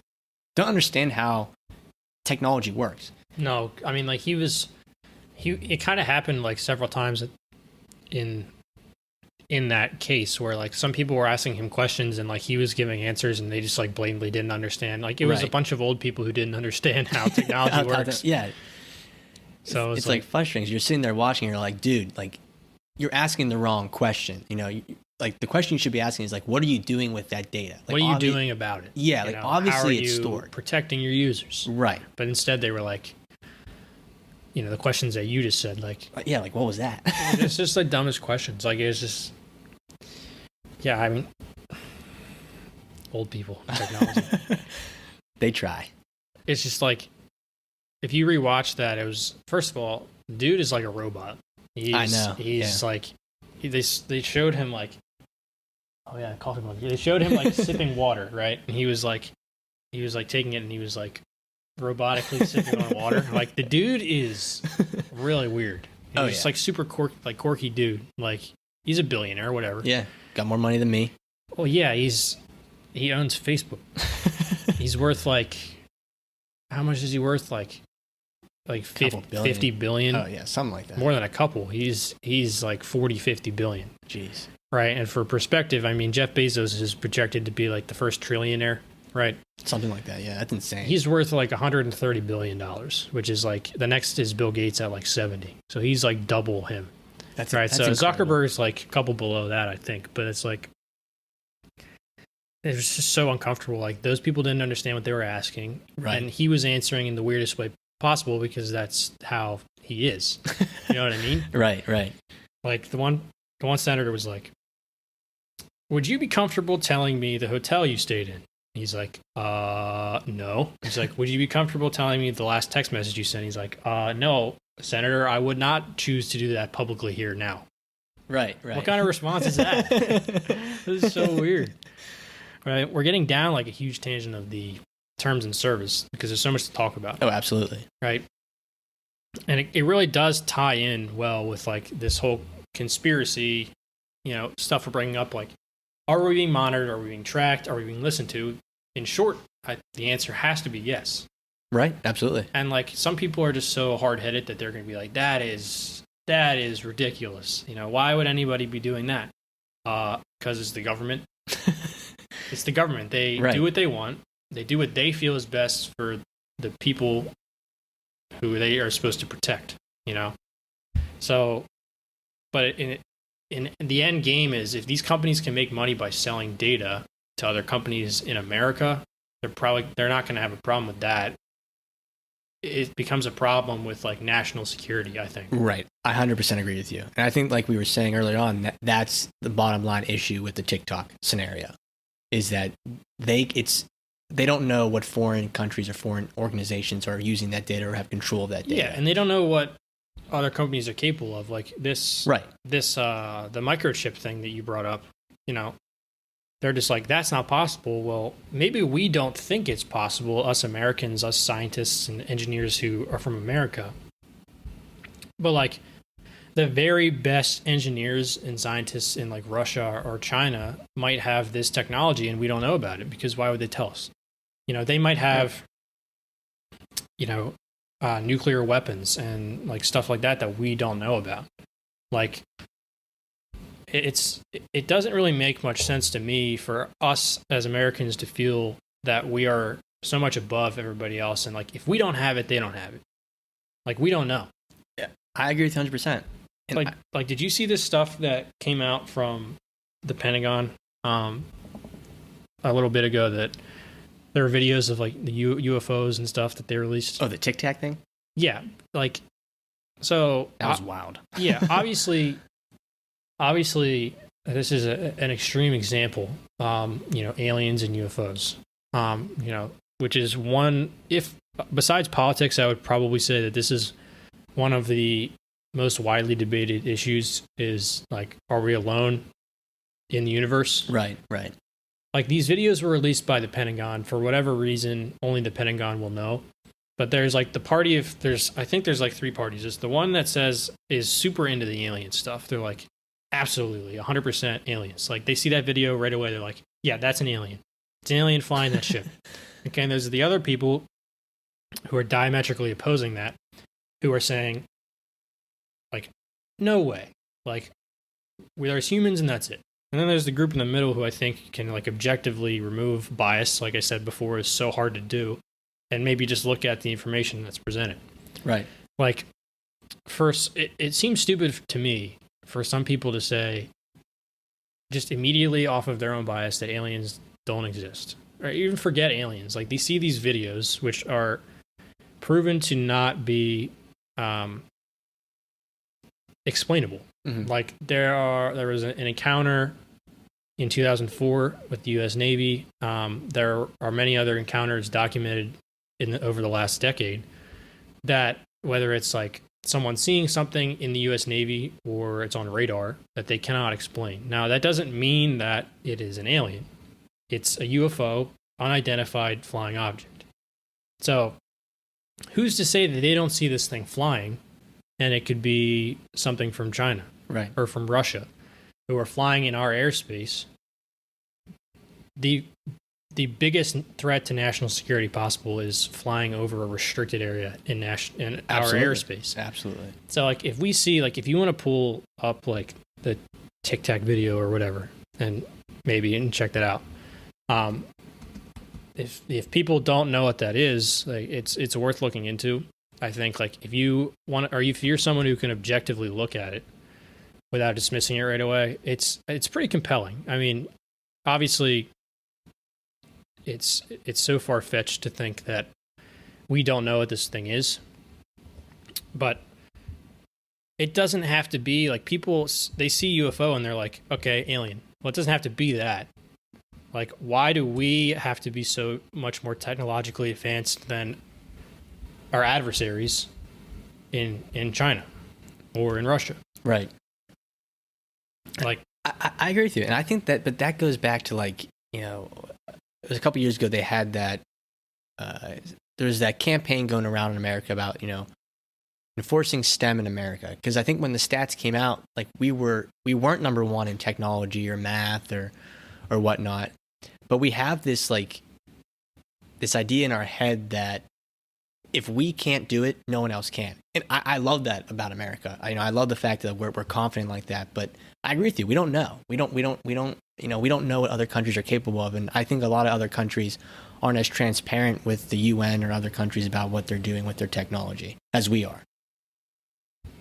[SPEAKER 2] don't understand how technology works.
[SPEAKER 1] No, I mean, like it kind of happened like several times in that case where like some people were asking him questions and like he was giving answers and they just like blatantly didn't understand. Like it was a bunch of old people who didn't understand how technology works.
[SPEAKER 2] Yeah.
[SPEAKER 1] So
[SPEAKER 2] it's like frustrating. You're sitting there watching and you're like, dude, like you're asking the wrong question. Like the question you should be asking is like, what are you doing with that data? Like,
[SPEAKER 1] what are you doing about it?
[SPEAKER 2] Yeah, like obviously it's stored.
[SPEAKER 1] Protecting your users.
[SPEAKER 2] Right.
[SPEAKER 1] But instead they were like, the questions that you just said, like...
[SPEAKER 2] Yeah, like what was that?
[SPEAKER 1] It's just the dumbest questions. Like it's just... Yeah, I mean... Old people, technology.
[SPEAKER 2] They try.
[SPEAKER 1] It's just like... If you rewatch that, it was... First of all, dude is like a robot.
[SPEAKER 2] I know.
[SPEAKER 1] He's like... They showed him like... Oh yeah, coffee mug. They showed him like sipping water, right? And he was like taking it and he was like robotically sipping on water. Like the dude is really weird. He's like super quirky dude. Like he's a billionaire or whatever.
[SPEAKER 2] Yeah, got more money than me.
[SPEAKER 1] Well, yeah, he owns Facebook. He's worth like... How much is he worth? Like 50 billion.
[SPEAKER 2] Oh yeah, something like that.
[SPEAKER 1] More than a couple. He's like 40-50 billion.
[SPEAKER 2] Jeez.
[SPEAKER 1] Right, and for perspective, I mean, Jeff Bezos is projected to be like the first trillionaire, right?
[SPEAKER 2] Something like that, yeah. That's insane.
[SPEAKER 1] He's worth like $130 billion, which is like, the next is Bill Gates at like 70. So he's like double him. That's right. So incredible. Zuckerberg's like a couple below that, I think. But it's like, it was just so uncomfortable. Like those people didn't understand what they were asking.
[SPEAKER 2] Right.
[SPEAKER 1] And he was answering in the weirdest way possible because that's how he is. You know what I mean?
[SPEAKER 2] Right.
[SPEAKER 1] Like the one senator was like, would you be comfortable telling me the hotel you stayed in? He's like, no. He's like, would you be comfortable telling me the last text message you sent? He's like, no, Senator, I would not choose to do that publicly here now.
[SPEAKER 2] Right.
[SPEAKER 1] What kind of response is that? This is so weird. Right. We're getting down like a huge tangent of the terms and service because there's so much to talk about.
[SPEAKER 2] Oh, absolutely.
[SPEAKER 1] Right. And it really does tie in well with like this whole conspiracy, stuff we're bringing up. Like, are we being monitored? Are we being tracked? Are we being listened to? In short, the answer has to be yes.
[SPEAKER 2] Right. Absolutely.
[SPEAKER 1] And like some people are just so hard-headed that they're going to be like, that is ridiculous. Why would anybody be doing that? Because it's the government. It's the government. They do what they want. They do what they feel is best for the people who they are supposed to protect, So, but in the end game is if these companies can make money by selling data to other companies in America, they're not going to have a problem with that. It becomes a problem with like national security, I think. Right.
[SPEAKER 2] I 100% agree with you. And I think like we were saying earlier on, that's the bottom line issue with the TikTok scenario is that they don't know what foreign countries or foreign organizations are using that data or have control of that data.
[SPEAKER 1] Yeah, and they don't know what other companies are capable of, like this,
[SPEAKER 2] Right.
[SPEAKER 1] The microchip thing that you brought up. You know, they're just like, that's not possible. Well, maybe we don't think it's possible, us Americans, us scientists and engineers who are from America. But like the very best engineers and scientists in like Russia or China might have this technology and we don't know about it, because why would they tell us? You know, they might have, you know, nuclear weapons and like stuff like that we don't know about. Like, it doesn't really make much sense to me for us as Americans to feel that we are so much above everybody else, and like if we don't have it, they don't have it. Like, we don't know.
[SPEAKER 2] Yeah, I agree with 100%.
[SPEAKER 1] Like, did you see this stuff that came out from the Pentagon a little bit ago, that there were videos of like the UFOs and stuff that they released?
[SPEAKER 2] Oh, the Tic Tac thing?
[SPEAKER 1] Yeah, like, so
[SPEAKER 2] that was wild.
[SPEAKER 1] Yeah, obviously, this is an extreme example. You know, aliens and UFOs. You know, which is one. If besides politics, I would probably say that this is one of the most widely debated issues. Is like, are we alone in the universe?
[SPEAKER 2] Right.
[SPEAKER 1] Like, these videos were released by the Pentagon for whatever reason. Only the Pentagon will know. But there's like the party of I think there's like three parties. There's the one that says is super into the alien stuff. They're like, absolutely 100% aliens. Like, they see that video right away. They're like, yeah, that's an alien. It's an alien flying that ship. Okay. And there's the other people who are diametrically opposing that, who are saying, like, no way. Like, there's humans and that's it. And then there's the group in the middle who I think can like objectively remove bias, like I said before, is so hard to do, and maybe just look at the information that's presented.
[SPEAKER 2] Right.
[SPEAKER 1] Like, first, it seems stupid to me for some people to say, just immediately off of their own bias, that aliens don't exist. Or even forget aliens. Like, they see these videos, which are proven to not be explainable.
[SPEAKER 2] Mm-hmm.
[SPEAKER 1] Like, there was an encounter in 2004 with the U.S. Navy. There are many other encounters documented over the last decade, that whether it's like someone seeing something in the U.S. Navy or it's on radar, that they cannot explain. Now, that doesn't mean that it is an alien. It's a UFO, unidentified flying object. So who's to say that they don't see this thing flying, and it could be something from China,
[SPEAKER 2] right,
[SPEAKER 1] or from Russia, who are flying in our airspace? The biggest threat to national security possible is flying over a restricted area in our airspace.
[SPEAKER 2] Absolutely.
[SPEAKER 1] So, like, if we see, like, if you want to pull up like the Tic Tac video or whatever, and check that out. If people don't know what that is, like, it's worth looking into. I think, like, if you're someone who can objectively look at it without dismissing it right away, it's pretty compelling. I mean, obviously, it's so far-fetched to think that we don't know what this thing is, but it doesn't have to be like, people, they see UFO and they're like, okay, alien. Well, it doesn't have to be that. Like, why do we have to be so much more technologically advanced than our adversaries in China or in Russia?
[SPEAKER 2] Right.
[SPEAKER 1] Like,
[SPEAKER 2] I agree with you, and I think that goes back to, like, you know, it was a couple years ago they had that. There was that campaign going around in America about, you know, enforcing STEM in America, because I think when the stats came out, like, we weren't number one in technology or math or whatnot, but we have this idea in our head that if we can't do it, no one else can. And I love that about America. I love the fact that we're confident like that. But I agree with you. We don't know. We don't know what other countries are capable of. And I think a lot of other countries aren't as transparent with the UN or other countries about what they're doing with their technology as we are.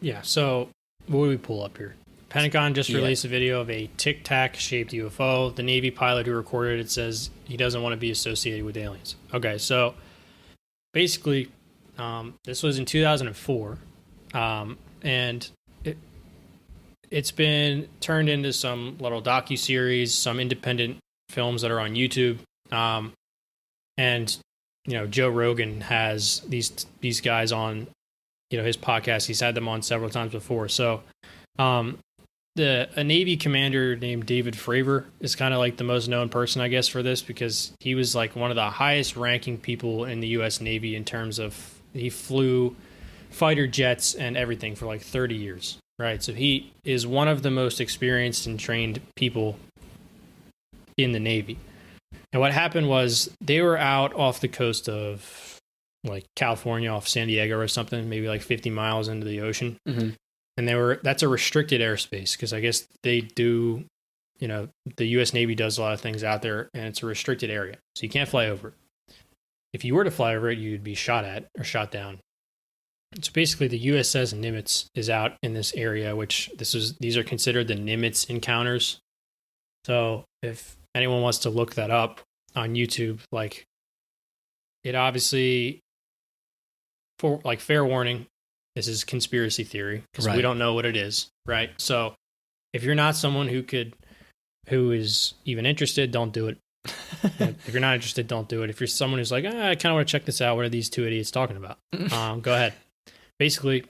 [SPEAKER 2] Yeah.
[SPEAKER 1] So what do we pull up here? Pentagon just released a video of a Tic Tac shaped UFO. The Navy pilot who recorded it says he doesn't want to be associated with aliens. Okay, so basically, this was in 2004, and it's been turned into some little docuseries, some independent films that are on YouTube, and, you know, Joe Rogan has these guys on his podcast. He's had them on several times before. So, a Navy commander named David Fravor is kind of like the most known person, I guess, for this, because he was like one of the highest ranking people in the U.S. Navy in terms of he flew fighter jets and everything for like 30 years, right? So he is one of the most experienced and trained people in the Navy. And what happened was they were out off the coast of like California, off San Diego or something, maybe like 50 miles into the ocean.
[SPEAKER 2] Mm-hmm.
[SPEAKER 1] And that's a restricted airspace because I guess they do, the U.S. Navy does a lot of things out there, and it's a restricted area. So you can't fly over it. If you were to fly over it, you'd be shot at or shot down. So basically the USS Nimitz is out in this area, which these are considered the Nimitz encounters. So if anyone wants to look that up on YouTube, like it obviously, for like fair warning, this is conspiracy theory because we don't know what it is, right? So if you're not someone who is even interested, don't do it. If you're not interested, don't do it. If you're someone who's like, I kind of want to check this out, what are these two idiots talking about? Go ahead. Basically,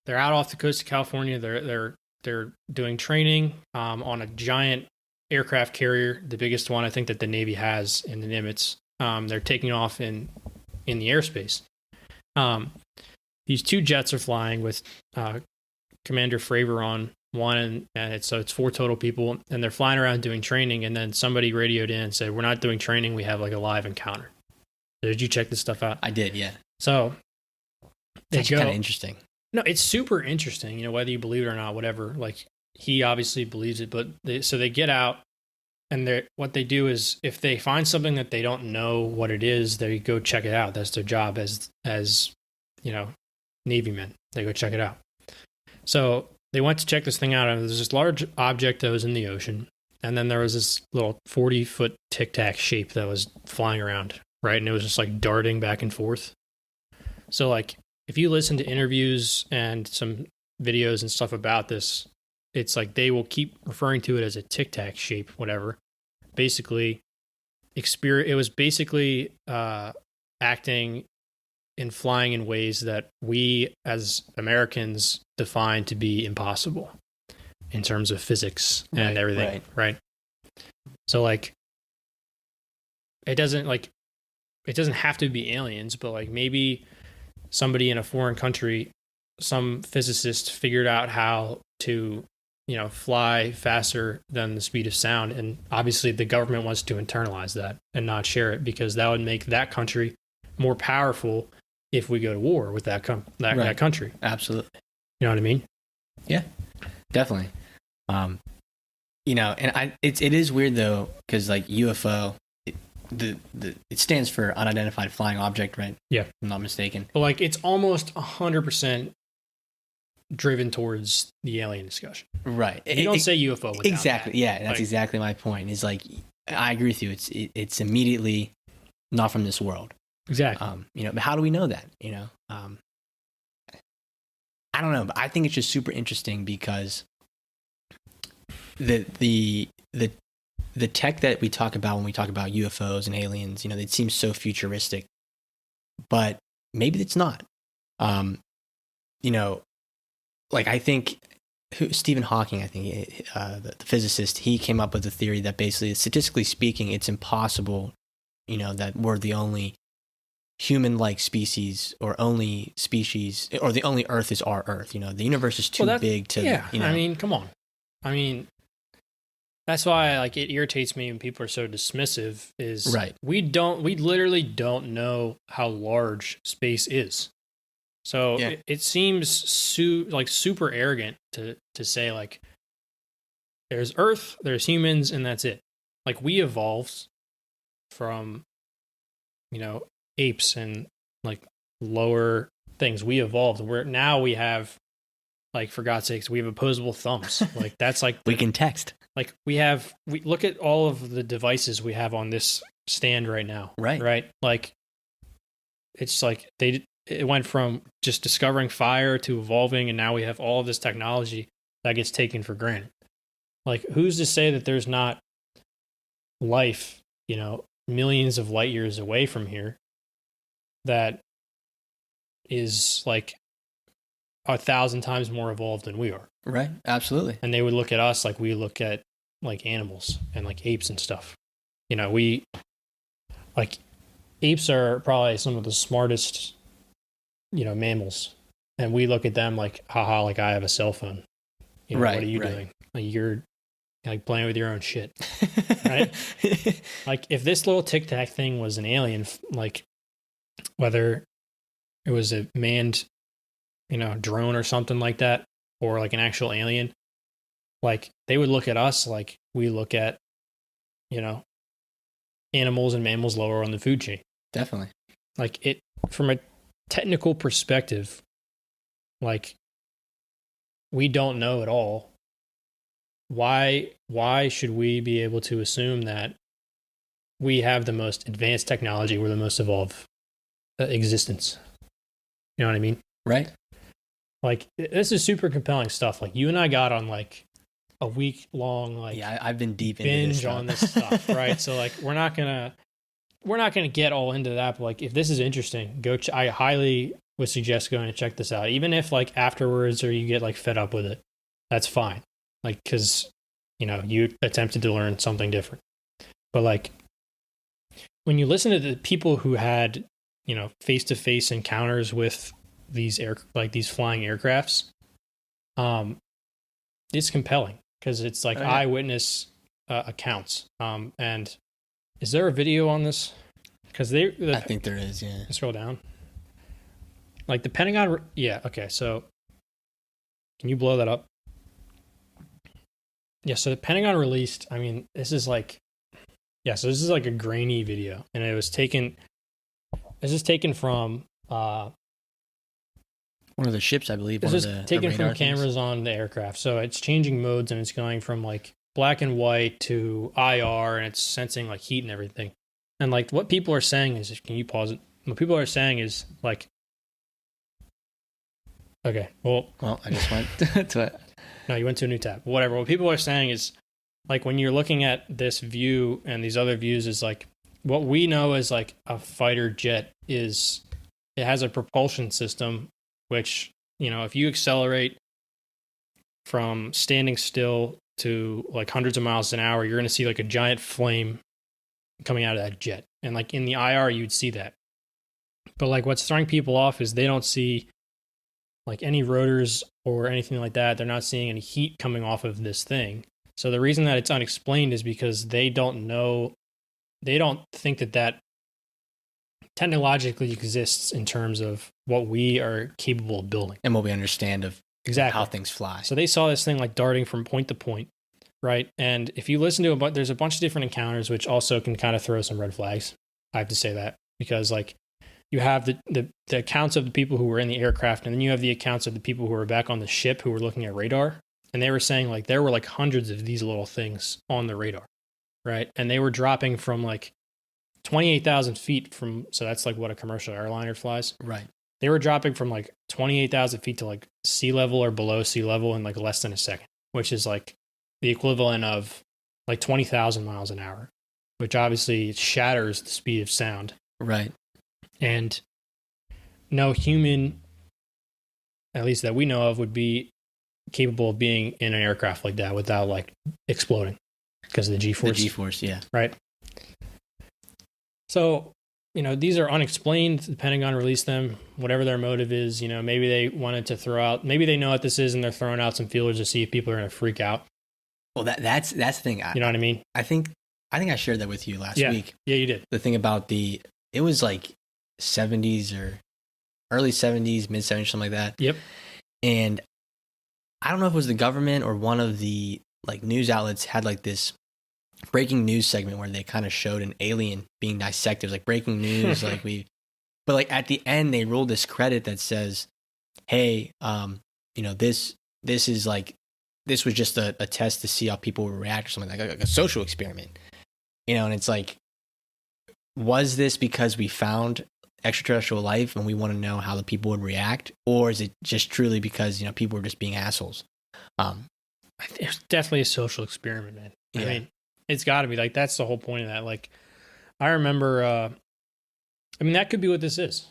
[SPEAKER 1] they're out off the coast of California. They're doing training on a giant aircraft carrier, the biggest one I think that the Navy has in the Nimitz. They're taking off in the airspace. These two jets are flying with Commander Fravor on one, and it's 4 total people, and they're flying around doing training. And then somebody radioed in and said, "We're not doing training. We have like a live encounter." Did you check this stuff out?
[SPEAKER 2] I did, yeah.
[SPEAKER 1] So
[SPEAKER 2] it's kind of interesting.
[SPEAKER 1] No, it's super interesting. Whether you believe it or not, whatever. Like he obviously believes it, but they get out, and what they do is if they find something that they don't know what it is, they go check it out. That's their job as Navy men. They go check it out. So they went to check this thing out, and there's this large object that was in the ocean, and then there was this little 40-foot tic-tac shape that was flying around, right? And it was just like darting back and forth. So like if you listen to interviews and some videos and stuff about this, it's like they will keep referring to it as a tic-tac shape, whatever. Basically, it was basically acting and flying in ways that we as Americans define to be impossible in terms of physics and everything, right? So like it doesn't have to be aliens, but like maybe somebody in a foreign country, some physicist figured out how to fly faster than the speed of sound, and obviously the government wants to internalize that and not share it because that would make that country more powerful if we go to war with that country.
[SPEAKER 2] Absolutely.
[SPEAKER 1] You know what I mean?
[SPEAKER 2] Yeah, definitely. And it is weird though, because like UFO, it stands for unidentified flying object, right?
[SPEAKER 1] Yeah,
[SPEAKER 2] if I'm not mistaken.
[SPEAKER 1] But like it's almost 100% driven towards the alien discussion,
[SPEAKER 2] right?
[SPEAKER 1] You don't say UFO without
[SPEAKER 2] exactly.
[SPEAKER 1] that.
[SPEAKER 2] Yeah, that's exactly my point. Is like I agree with you. It's immediately not from this world.
[SPEAKER 1] Exactly.
[SPEAKER 2] But how do we know that? I don't know, but I think it's just super interesting because the tech that we talk about when we talk about UFOs and aliens, it seems so futuristic, but maybe it's not. Like I think Stephen Hawking, I think the physicist, he came up with a theory that basically, statistically speaking, it's impossible, that we're the only human-like species or only species, or the only Earth is our Earth. The universe is too big to.
[SPEAKER 1] Yeah, I mean, come on. I mean, that's why like it irritates me when people are so dismissive. Is
[SPEAKER 2] right.
[SPEAKER 1] We literally don't know how large space is. So it seems super arrogant to say like there's Earth, there's humans, and that's it. Like we evolved from apes and like lower things. We evolved. We have like, for God's sakes, we have opposable thumbs. Like that's like
[SPEAKER 2] we can text.
[SPEAKER 1] Like we look at all of the devices we have on this stand right now. Right. Like it's like it went from just discovering fire to evolving, and now we have all of this technology that gets taken for granted. Like who's to say that there's not life, millions of light years away from here that is like 1,000 times more evolved than we are.
[SPEAKER 2] Right. Absolutely.
[SPEAKER 1] And they would look at us like we look at like animals and like apes and stuff. You know, we like apes are probably some of the smartest, you know, mammals. And we look at them like, haha, like I have a cell phone. You know,
[SPEAKER 2] Right,
[SPEAKER 1] what are you
[SPEAKER 2] right.
[SPEAKER 1] doing? Like you're like playing with your own shit. Right? Like if this little Tic Tac thing was an alien, like whether it was a manned, you know, drone or something like that, or like an actual alien, like they would look at us like we look at, you know, animals and mammals lower on the food chain.
[SPEAKER 2] Definitely.
[SPEAKER 1] Like it, from a technical perspective, like we don't know at all. Why should we be able to assume that we have the most advanced technology, we're the most evolved existence? You know what I mean?
[SPEAKER 2] Right.
[SPEAKER 1] Like this is super compelling stuff. Like you and I got on like a week long like
[SPEAKER 2] Yeah, I've been deep into
[SPEAKER 1] binge on this stuff, right? So like we're not gonna get all into that, but like if this is interesting, I highly would suggest going to check this out. Even if like afterwards or you get like fed up with it, that's fine. Like because you know you attempted to learn something different. But like when you listen to the people who had, you know, face-to-face encounters with these these flying aircrafts, it's compelling because it's like eyewitness accounts. And is there a video on this? Because I
[SPEAKER 2] think there is. Yeah.
[SPEAKER 1] Scroll down. Like the Pentagon. Yeah. Okay. So can you blow that up? Yeah. So the Pentagon released. I mean, this is like. Yeah. So this is like a grainy video, and it was taken. This is taken from. One
[SPEAKER 2] of the ships, I believe.
[SPEAKER 1] This is taken from cameras on the aircraft. So it's changing modes and it's going from like black and white to IR, and it's sensing like heat and everything. And like what people are saying is, can you pause it? What people are saying is like, okay, well,
[SPEAKER 2] I just went to it.
[SPEAKER 1] No, you went to a new tab. Whatever. What people are saying is like when you're looking at this view and these other views is like what we know is like a fighter jet is it has a propulsion system, which, you know, if you accelerate from standing still to like hundreds of miles an hour, you're going to see like a giant flame coming out of that jet. And like in the IR, you'd see that. But like what's throwing people off is they don't see like any rotors or anything like that. They're not seeing any heat coming off of this thing. So the reason that it's unexplained is because they don't know, they don't think that that technologically exists in terms of what we are capable of building.
[SPEAKER 2] And what we understand of
[SPEAKER 1] exactly
[SPEAKER 2] how things fly.
[SPEAKER 1] So they saw this thing like darting from point to point, right? And if you listen to there's a bunch of different encounters, which also can kind of throw some red flags. I have to say that because like you have the accounts of the people who were in the aircraft, and then you have the accounts of the people who were back on the ship who were looking at radar. And they were saying like there were like hundreds of these little things on the radar, right? And they were dropping from like 28,000 feet from, so that's like what a commercial airliner flies.
[SPEAKER 2] Right.
[SPEAKER 1] They were dropping from like 28,000 feet to like sea level or below sea level in like less than a second, which is like the equivalent of like 20,000 miles an hour, which obviously shatters the speed of sound.
[SPEAKER 2] Right.
[SPEAKER 1] And no human, at least that we know of, would be capable of being in an aircraft like that without like exploding because of the G-force.
[SPEAKER 2] The G-force, yeah.
[SPEAKER 1] Right. So, you know, these are unexplained. The Pentagon released them, whatever their motive is. You know, maybe they wanted to throw out, maybe they know what this is and they're throwing out some feelers to see if people are going to freak out.
[SPEAKER 2] Well, that's the thing.
[SPEAKER 1] You know what I mean?
[SPEAKER 2] I think I shared that with you last week.
[SPEAKER 1] Yeah, you did.
[SPEAKER 2] The thing about it was like 70s or early 70s, mid 70s, something like that.
[SPEAKER 1] Yep.
[SPEAKER 2] And I don't know if it was the government or one of the like news outlets had like this breaking news segment where they kind of showed an alien being dissected. It was like breaking news, but like at the end they rolled this credit that says, "Hey, you know, this is like this was just a test to see how people would react or something like a social experiment." You know, and it's like, was this because we found extraterrestrial life and we want to know how the people would react, or is it just truly because, you know, people were just being assholes?
[SPEAKER 1] It's definitely a social experiment, man. Yeah. I mean, it's got to be like that's the whole point of that. Like, I remember. I mean, that could be what this is.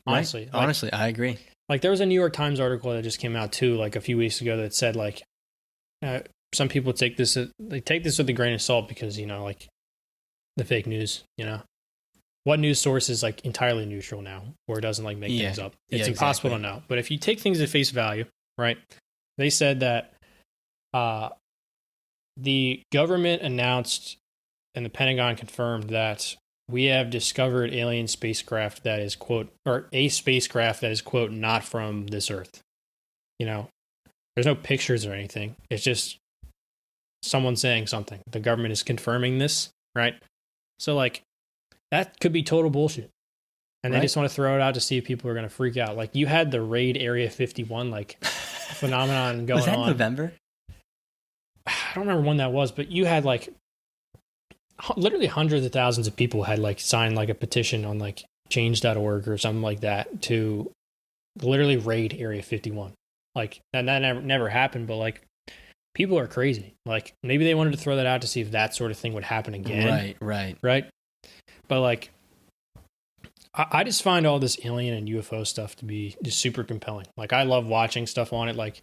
[SPEAKER 1] Honestly,
[SPEAKER 2] right? Honestly, I agree.
[SPEAKER 1] like there was a New York Times article that just came out too, like a few weeks ago, that said like some people take this with a grain of salt because, you know, like the fake news, you know, what news source is like entirely neutral now, or doesn't like make things up. It's impossible to know. But if you take things at face value, right? They said that the government announced and the Pentagon confirmed that we have discovered alien spacecraft that is, quote, or a spacecraft that is, quote, not from this Earth. You know, there's no pictures or anything. It's just someone saying something. The government is confirming this, right? So, like, that could be total bullshit. And they just want to throw it out to see if people are going to freak out. Like, you had the raid Area 51, like, phenomenon going on.
[SPEAKER 2] Was that November?
[SPEAKER 1] I don't remember when that was, but you had, like, literally hundreds of thousands of people had, like, signed, like, a petition on, like, change.org or something like that to literally raid Area 51. Like, and that never happened, but, like, people are crazy. Like, maybe they wanted to throw that out to see if that sort of thing would happen again. Right? But, like, I just find all this alien and UFO stuff to be just super compelling. Like, I love watching stuff on it. Like,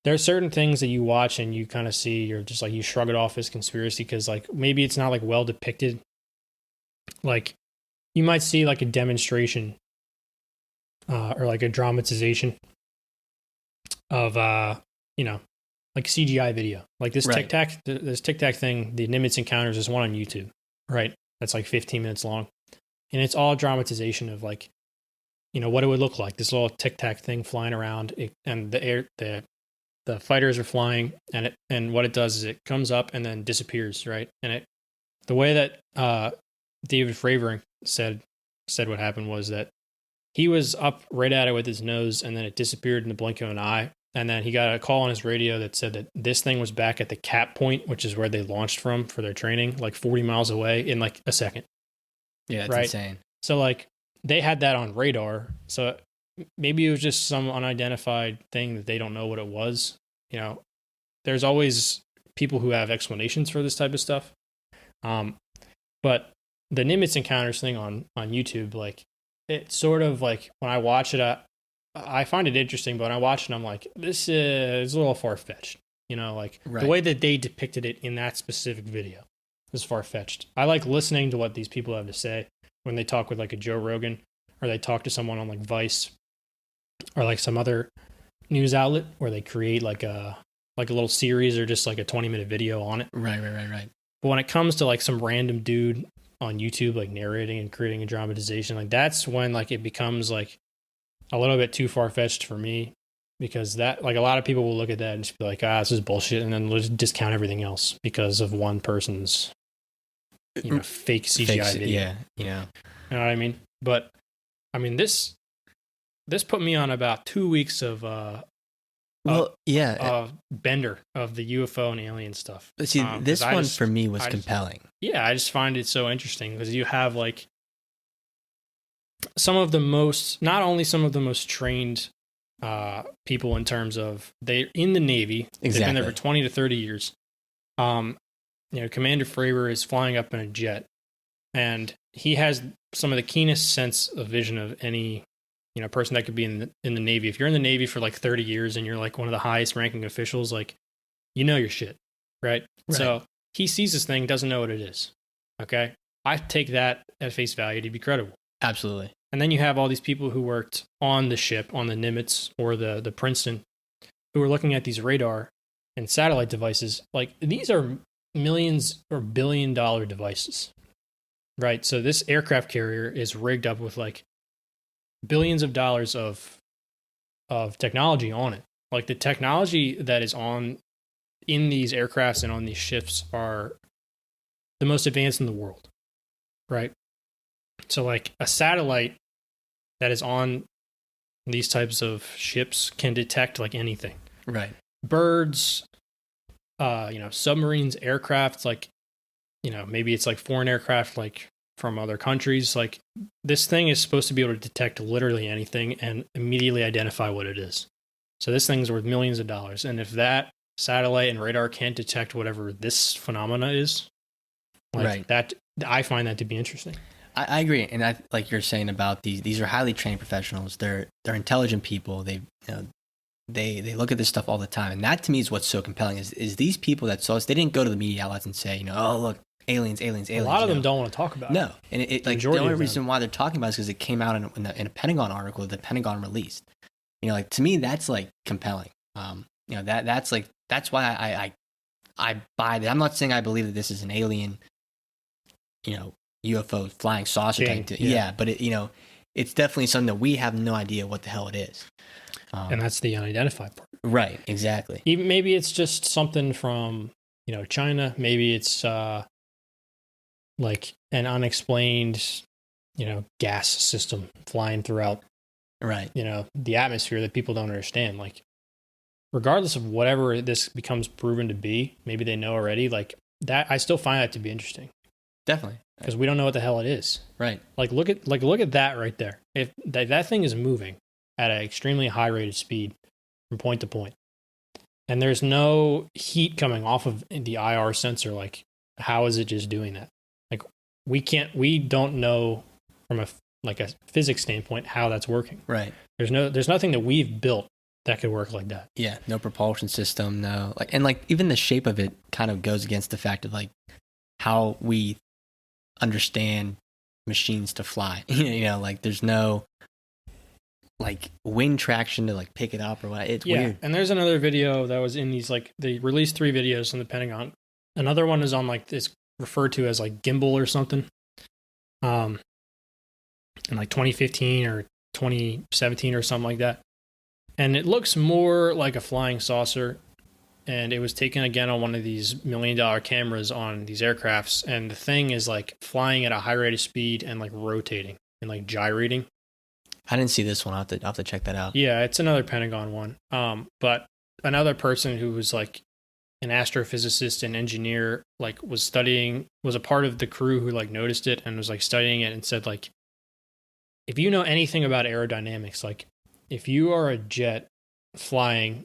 [SPEAKER 1] there are certain things that you watch and you kind of see, you're just like, you shrug it off as conspiracy because, like, maybe it's not, like, well depicted. Like, you might see, like, a demonstration or, like, a dramatization of, you know, like CGI video. Like this Tic Tac thing, the Nimitz Encounters, is one on YouTube, right? That's like 15 minutes long. And it's all dramatization of, like, you know, what it would look like. This little Tic Tac thing flying around, and the fighters are flying, and what it does is it comes up and then disappears, right? And the way that David Fravor said what happened was that he was up right at it with his nose, and then it disappeared in the blink of an eye. And then he got a call on his radio that said that this thing was back at the cap point, which is where they launched from for their training, like 40 miles away in like a second.
[SPEAKER 2] Yeah, it's insane.
[SPEAKER 1] So, like, they had that on radar. So maybe it was just some unidentified thing that they don't know what it was. You know, there's always people who have explanations for this type of stuff. But the Nimitz Encounters thing on YouTube, like, it's sort of like, when I watch it, I find it interesting, but when I watch it, I'm like, this is a little far-fetched. You know, like, the way that they depicted it in that specific video is far-fetched. I like listening to what these people have to say when they talk with, like, a Joe Rogan, or they talk to someone on, like, Vice, or, like, some other news outlet where they create, like a little series or just, like, a 20-minute video on it.
[SPEAKER 2] Right.
[SPEAKER 1] But when it comes to, like, some random dude on YouTube, like, narrating and creating a dramatization, like, that's when, like, it becomes, like, a little bit too far-fetched for me, because that, like, a lot of people will look at that and just be like, this is bullshit, and then they'll just discount everything else because of one person's, you know, fake CGI video.
[SPEAKER 2] Yeah.
[SPEAKER 1] You know what I mean? But I mean, this put me on about 2 weeks of bender of the UFO and alien stuff.
[SPEAKER 2] See, this one for me was compelling.
[SPEAKER 1] I just find it so interesting because you have, like, not only some of the most trained people in terms of they're in the Navy. Exactly. They've been there for 20 to 30 years. You know, Commander Fravor is flying up in a jet, and he has some of the keenest sense of vision of any, you know, person that could be in the Navy. If you're in the Navy for like 30 years and you're like one of the highest ranking officials, like, you know your shit, right? So he sees this thing, doesn't know what it is. Okay. I take that at face value to be credible.
[SPEAKER 2] Absolutely.
[SPEAKER 1] And then you have all these people who worked on the ship, on the Nimitz or the Princeton, who are looking at these radar and satellite devices. Like, these are millions or billion-dollar devices, right? So this aircraft carrier is rigged up with, like, billions of dollars of technology on it. Like, the technology that is in these aircrafts and on these ships are the most advanced in the world, right? So, like, a satellite that is on these types of ships can detect, like, anything.
[SPEAKER 2] Right.
[SPEAKER 1] Birds, you know, submarines, aircraft, like, you know, maybe it's like foreign aircraft, like, from other countries. Like, this thing is supposed to be able to detect literally anything and immediately identify what it is. So this thing's worth millions of dollars. And if that satellite and radar can't detect whatever this phenomena is, like, that, I find that to be interesting.
[SPEAKER 2] I agree, and I like you're saying about these are highly trained professionals. They're intelligent people. They look at this stuff all the time, and that to me is what's so compelling. Is these people that saw us? They didn't go to the media outlets and say, oh look, aliens.
[SPEAKER 1] A lot of them don't want to talk about it.
[SPEAKER 2] No, and it like the only reason why they're talking about it is because it came out in a Pentagon article that the Pentagon released. Like to me, that's like compelling. That's why I buy that. I'm not saying I believe that this is an alien, UFO flying saucer type thing. Yeah, but it's definitely something that we have no idea what the hell it is.
[SPEAKER 1] And that's the unidentified part.
[SPEAKER 2] Right, exactly.
[SPEAKER 1] Even maybe it's just something from, China. Maybe it's like an unexplained, gas system flying throughout,
[SPEAKER 2] right?
[SPEAKER 1] The atmosphere that people don't understand. Like, regardless of whatever this becomes proven to be, maybe they know already. Like that, I still find that to be interesting.
[SPEAKER 2] Definitely,
[SPEAKER 1] because we don't know what the hell it is.
[SPEAKER 2] Right.
[SPEAKER 1] Like look at that right there. If that thing is moving at an extremely high rate of speed from point to point, and there's no heat coming off of the IR sensor, like how is it just doing that? Like we don't know from a physics standpoint how that's working.
[SPEAKER 2] Right.
[SPEAKER 1] There's nothing that we've built that could work like that.
[SPEAKER 2] Yeah, no propulsion system, no. Even the shape of it kind of goes against the fact of how we understand machines to fly. There's no wing traction to pick it up or what. It's weird.
[SPEAKER 1] And there's another video that was in these they released 3 videos from the Pentagon. Another one is on it's referred to as gimbal or something. In 2015 or 2017 or something like that. And it looks more like a flying saucer. And it was taken again on one of these $1 million cameras on these aircrafts. And the thing is flying at a high rate of speed and rotating and gyrating.
[SPEAKER 2] I didn't see this one. I'll have to check that out.
[SPEAKER 1] Yeah, it's another Pentagon one. But another person who was an astrophysicist and engineer, was a part of the crew who noticed it and was studying it and said if you know anything about aerodynamics, if you are a jet flying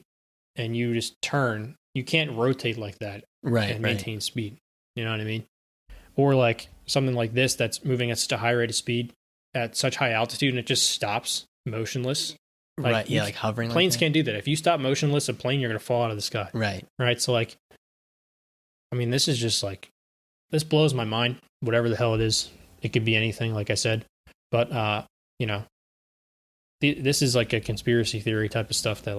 [SPEAKER 1] and you just turn, you can't rotate like that and maintain speed. You know what I mean? Or something like this that's moving at such a high rate of speed at such high altitude and it just stops motionless.
[SPEAKER 2] Right. Yeah, hovering.
[SPEAKER 1] Planes can't do that. If you stop motionless, a plane, you're going to fall out of the sky.
[SPEAKER 2] Right.
[SPEAKER 1] Right. So this is just this blows my mind. Whatever the hell it is, it could be anything. Like I said, but this is a conspiracy theory type of stuff that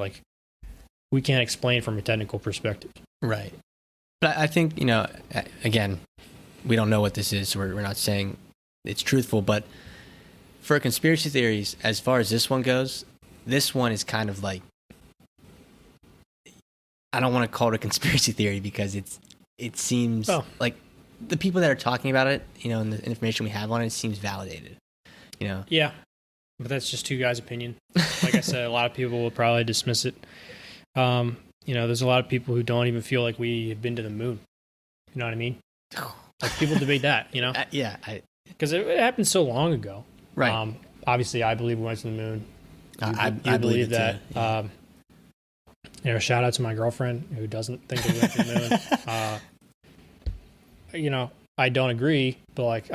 [SPEAKER 1] we can't explain from a technical perspective.
[SPEAKER 2] Right. But I think again, we don't know what this is. So we're not saying it's truthful, but for conspiracy theories, as far as this one goes, this one is kind of I don't want to call it a conspiracy theory because it seems like the people that are talking about it, and the information we have on it seems validated.
[SPEAKER 1] Yeah, but that's just 2 guys' opinion. Like I said, a lot of people will probably dismiss it. There's a lot of people who don't even feel like we have been to the moon. You know what I mean? People debate that.
[SPEAKER 2] Yeah,
[SPEAKER 1] because it happened so long ago.
[SPEAKER 2] Right.
[SPEAKER 1] Obviously, I believe we went to the moon.
[SPEAKER 2] I
[SPEAKER 1] believe that.
[SPEAKER 2] Too. Yeah.
[SPEAKER 1] Shout out to my girlfriend who doesn't think we went to the moon. I don't agree, but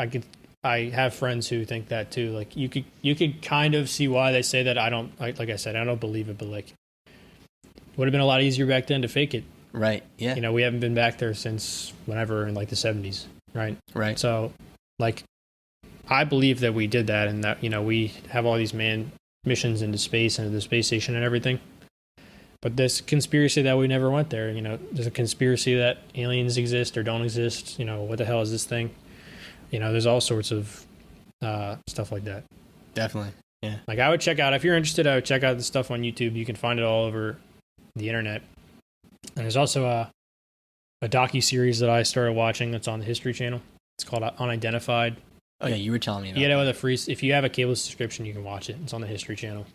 [SPEAKER 1] I have friends who think that too. You could kind of see why they say that. I don't like I said, I don't believe it, but it would have been a lot easier back then to fake it.
[SPEAKER 2] Right. Yeah.
[SPEAKER 1] We haven't been back there since whenever in the 70s. Right.
[SPEAKER 2] Right.
[SPEAKER 1] So I believe that we did that and that, we have all these manned missions into space and into the space station and everything. But this conspiracy that we never went there, there's a conspiracy that aliens exist or don't exist. What the hell is this thing? There's all sorts of stuff like that.
[SPEAKER 2] Definitely. Yeah.
[SPEAKER 1] I would check out, if you're interested, I would check out the stuff on YouTube. You can find it all over the internet. And there's also a docu-series that I started watching that's on the History Channel. It's called Unidentified.
[SPEAKER 2] Oh, yeah, you were telling me about
[SPEAKER 1] that. With a free, if you have a cable subscription, you can watch it. It's on the History Channel.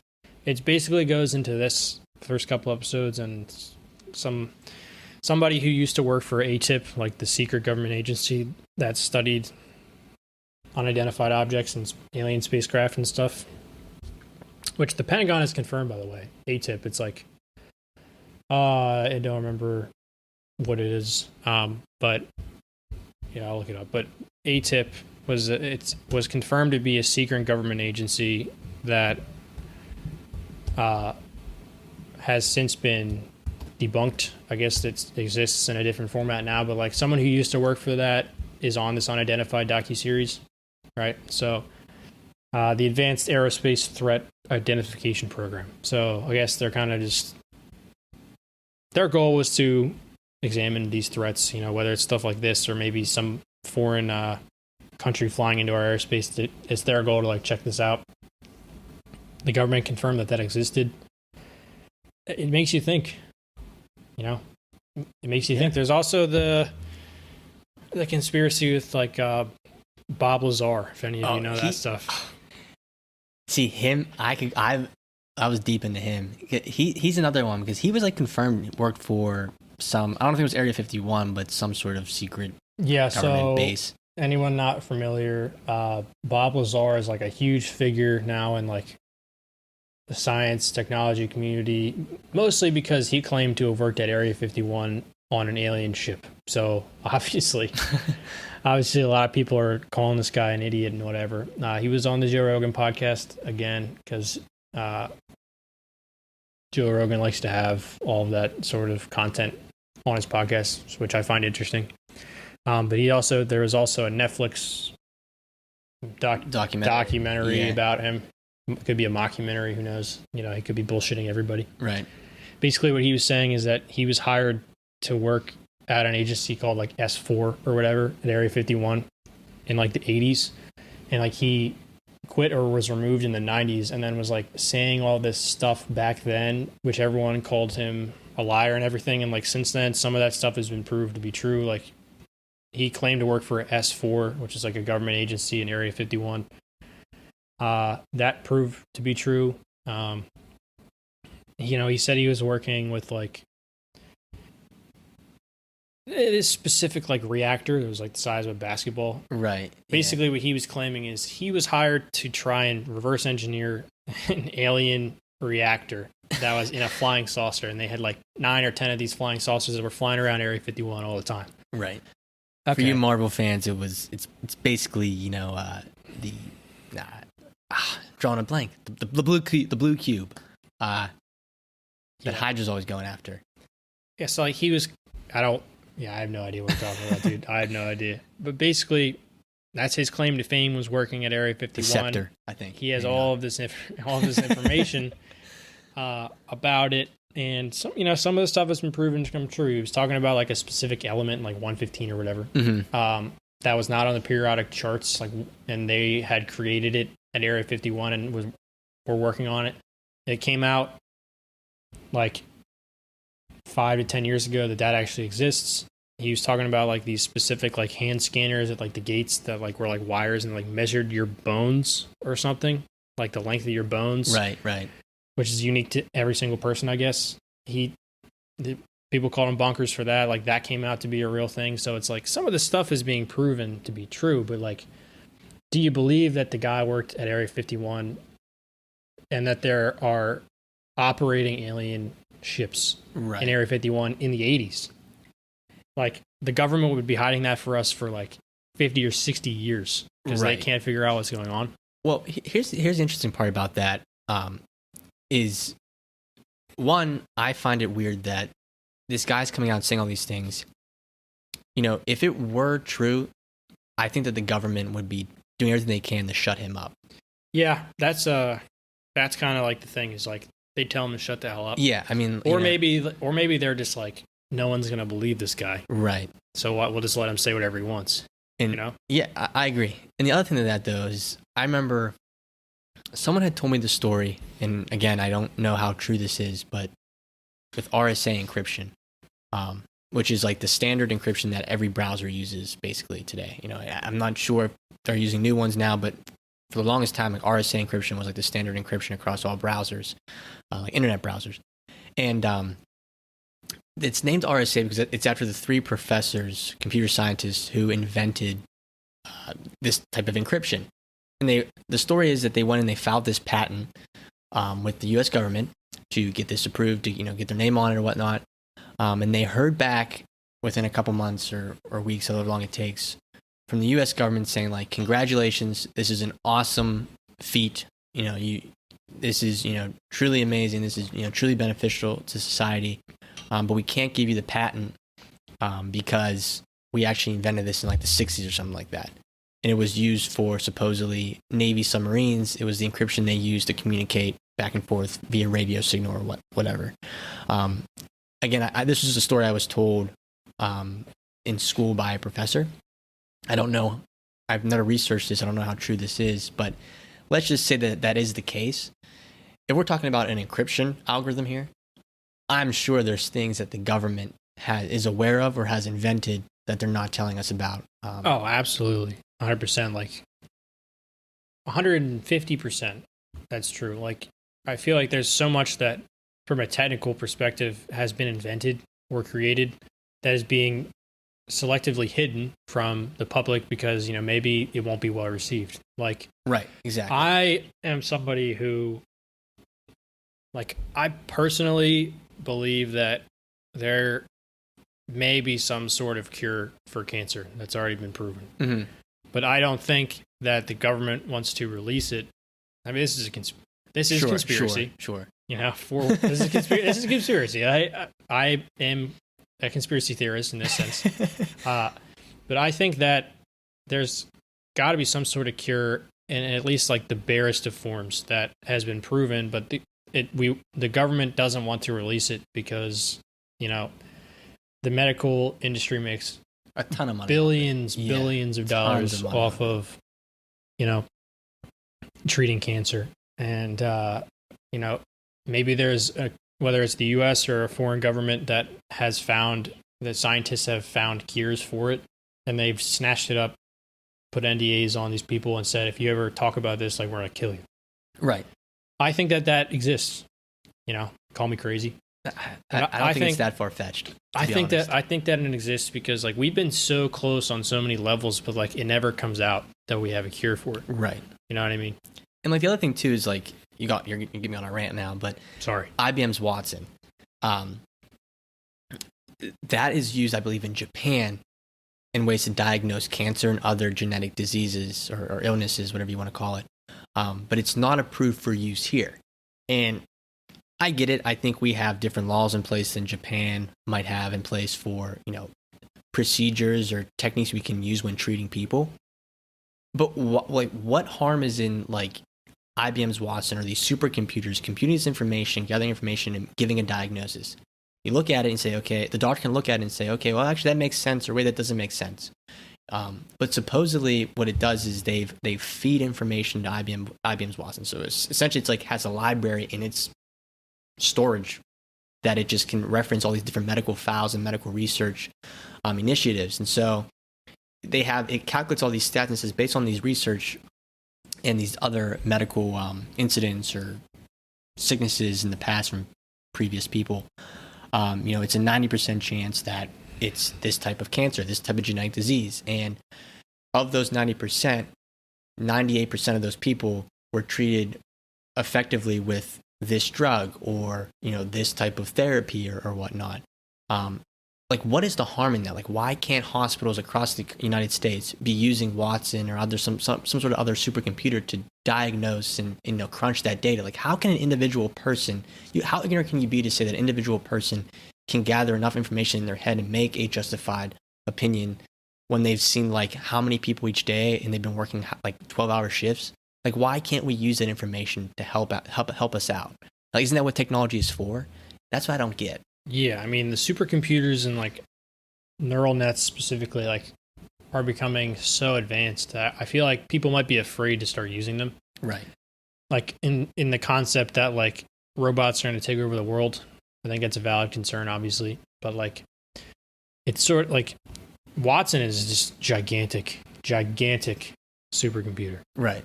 [SPEAKER 1] It basically goes into this first couple episodes and somebody who used to work for Atsap, the secret government agency that studied unidentified objects and alien spacecraft and stuff, which the Pentagon has confirmed, by the way. Atsap, it's I don't remember what it is, but yeah, I'll look it up. But Atsap was confirmed to be a secret government agency that has since been debunked. I guess it exists in a different format now, but like someone who used to work for that is on this unidentified docuseries, right? So the Advanced Aerospace Threat Identification Program. So I guess they're kind of just, their goal was to examine these threats, you know, whether it's stuff like this or maybe some foreign country flying into our airspace. It's their goal to like check this out. The government confirmed that existed. It makes you think, you know, it makes you think. There's also the conspiracy with like Bob Lazar, if any of you know that stuff.
[SPEAKER 2] See him, I was deep into him. He's another one because he was like confirmed worked for some, I don't think it was Area 51, but some sort of secret government base.
[SPEAKER 1] Anyone not familiar, Bob Lazar is like a huge figure now in like the science technology community, mostly because he claimed to have worked at Area 51 on an alien ship. So obviously a lot of people are calling this guy an idiot and whatever. He was on the Joe Rogan podcast again because Joe Rogan likes to have all of that sort of content on his podcast, which I find interesting. But there was also a Netflix documentary about him. It could be a mockumentary, who knows? You know, he could be bullshitting everybody.
[SPEAKER 2] Right.
[SPEAKER 1] Basically what he was saying is that he was hired to work at an agency called like S4 or whatever at Area 51 in like the 80s. And like he quit or was removed in the 90s and then was like saying all this stuff back then, which everyone called him a liar and everything. And like since then, some of that stuff has been proved to be true. Like he claimed to work for S4, which is like a government agency in Area 51. That proved to be true. You know, he said he was working with like this specific like reactor that was like the size of a basketball.
[SPEAKER 2] Right.
[SPEAKER 1] Basically, what he was claiming is he was hired to try and reverse engineer an alien reactor that was in a flying saucer, and they had like 9 or 10 of these flying saucers that were flying around Area 51 all the time.
[SPEAKER 2] Right. Okay. For you Marvel fans, it's basically, you know, drawing a blank. The blue cube. That Hydra's always going after.
[SPEAKER 1] Yeah, so like he was, I have no idea what I'm talking about, dude. I have no idea. But basically, that's his claim to fame, was working at Area 51.
[SPEAKER 2] The Scepter, I think.
[SPEAKER 1] He has all of this information about it, and some of the stuff has been proven to come true. He was talking about like a specific element, like 115 or whatever, that was not on the periodic charts, like, and they had created it at Area 51 and were working on it. It came out like 5 to 10 years ago that actually exists. He was talking about like these specific like hand scanners at like the gates that like were like wires and like measured your bones or something, like the length of your bones.
[SPEAKER 2] Right.
[SPEAKER 1] Which is unique to every single person, I guess. People called him bonkers for that. Like that came out to be a real thing. So it's like some of the stuff is being proven to be true, but like, do you believe that the guy worked at Area 51 and that there are operating alien ships in Area 51 in the 80s? Like the government would be hiding that for us for like 50 or 60 years because they can't figure out what's going on.
[SPEAKER 2] Well, here's the interesting part about that. Is one, I find it weird that this guy's coming out and saying all these things. You know, if it were true, I think that the government would be doing everything they can to shut him up.
[SPEAKER 1] Yeah, that's kind of like the thing, is like they tell him to shut the hell up.
[SPEAKER 2] Yeah, I mean,
[SPEAKER 1] maybe they're just like, no one's gonna believe this guy,
[SPEAKER 2] right?
[SPEAKER 1] So we'll just let him say whatever he wants.
[SPEAKER 2] And
[SPEAKER 1] you know,
[SPEAKER 2] yeah, I agree. And the other thing to that though is, I remember someone had told me the story, and again, I don't know how true this is, but with RSA encryption, which is like the standard encryption that every browser uses basically today. You know, I'm not sure if they're using new ones now, but for the longest time, like RSA encryption was like the standard encryption across all browsers, like internet browsers. And it's named RSA because it's after the 3 professors, computer scientists, who invented this type of encryption. And the story is that they went and they filed this patent with the U.S. government to get this approved, to get their name on it or whatnot. And they heard back within a couple months or weeks, however long it takes, from the U.S. government saying like, congratulations, this is an awesome feat. This is, truly amazing. This is, truly beneficial to society. But we can't give you the patent because we actually invented this in like the 60s or something like that. And it was used for supposedly Navy submarines. It was the encryption they used to communicate back and forth via radio signal or whatever. Again, this is a story I was told in school by a professor. I don't know. I've never researched this. I don't know how true this is, but let's just say that that is the case. If we're talking about an encryption algorithm here, I'm sure there's things that the government is aware of or has invented that they're not telling us about.
[SPEAKER 1] Oh, absolutely. 100%. Like 150%. That's true. Like, I feel like there's so much that from a technical perspective has been invented or created that is being selectively hidden from the public because, maybe it won't be well received. Like,
[SPEAKER 2] right. Exactly.
[SPEAKER 1] I am somebody who, like, I personally believe that there may be some sort of cure for cancer that's already been proven.
[SPEAKER 2] Mm-hmm.
[SPEAKER 1] But I don't think that the government wants to release it. I mean, this is conspiracy.
[SPEAKER 2] Sure.
[SPEAKER 1] This is a conspiracy. I am a conspiracy theorist in this sense. But I think that there's got to be some sort of cure in at least like the barest of forms that has been proven, but the government doesn't want to release it because, the medical industry makes
[SPEAKER 2] a ton of money.
[SPEAKER 1] Billions of dollars off of, treating cancer. And, maybe there's whether it's the U.S. or a foreign government that scientists have found cures for it, and they've snatched it up, put NDAs on these people and said, if you ever talk about this, like, we're going to kill you.
[SPEAKER 2] Right.
[SPEAKER 1] I think that exists. Call me crazy.
[SPEAKER 2] I don't think it's that far-fetched.
[SPEAKER 1] I think that it exists because, like, we've been so close on so many levels, but, like, it never comes out that we have a cure for it.
[SPEAKER 2] Right.
[SPEAKER 1] You know what I mean?
[SPEAKER 2] And, like, the other thing too is, like, you're getting me on a rant now, but
[SPEAKER 1] sorry,
[SPEAKER 2] IBM's Watson, that is used, I believe, in Japan in ways to diagnose cancer and other genetic diseases or illnesses, whatever you want to call it. But it's not approved for use here. And I get it. I think we have different laws in place than Japan might have in place for, procedures or techniques we can use when treating people. But what harm is in, like, IBM's Watson or these supercomputers computing this information, gathering information, and giving a diagnosis? You look at it and say, okay, the doctor can look at it and say, okay, well, actually that makes sense, or wait, that doesn't make sense. But supposedly what it does is they feed information to IBM's Watson. So essentially it's like has a library in its storage that it just can reference all these different medical files and medical research initiatives. And so it calculates all these stats and says, based on these research and these other medical incidents or sicknesses in the past from previous people, it's a 90% chance that it's this type of cancer, this type of genetic disease. And of those 90%, 98% of those people were treated effectively with this drug or, this type of therapy or whatnot. Like, what is the harm in that? Like, why can't hospitals across the United States be using Watson or some sort of other supercomputer to diagnose and crunch that data? Like, how can an individual person, how ignorant can you be to say that an individual person can gather enough information in their head and make a justified opinion when they've seen, like, how many people each day and they've been working like 12-hour shifts? Like, why can't we use that information to help us out? Like, isn't that what technology is for? That's what I don't get.
[SPEAKER 1] Yeah, I mean, the supercomputers and, like, neural nets specifically, like, are becoming so advanced that I feel like people might be afraid to start using them.
[SPEAKER 2] Right.
[SPEAKER 1] Like, in the concept that, like, robots are going to take over the world. I think that's a valid concern, obviously. But, like, it's sort of like Watson is just gigantic supercomputer.
[SPEAKER 2] Right.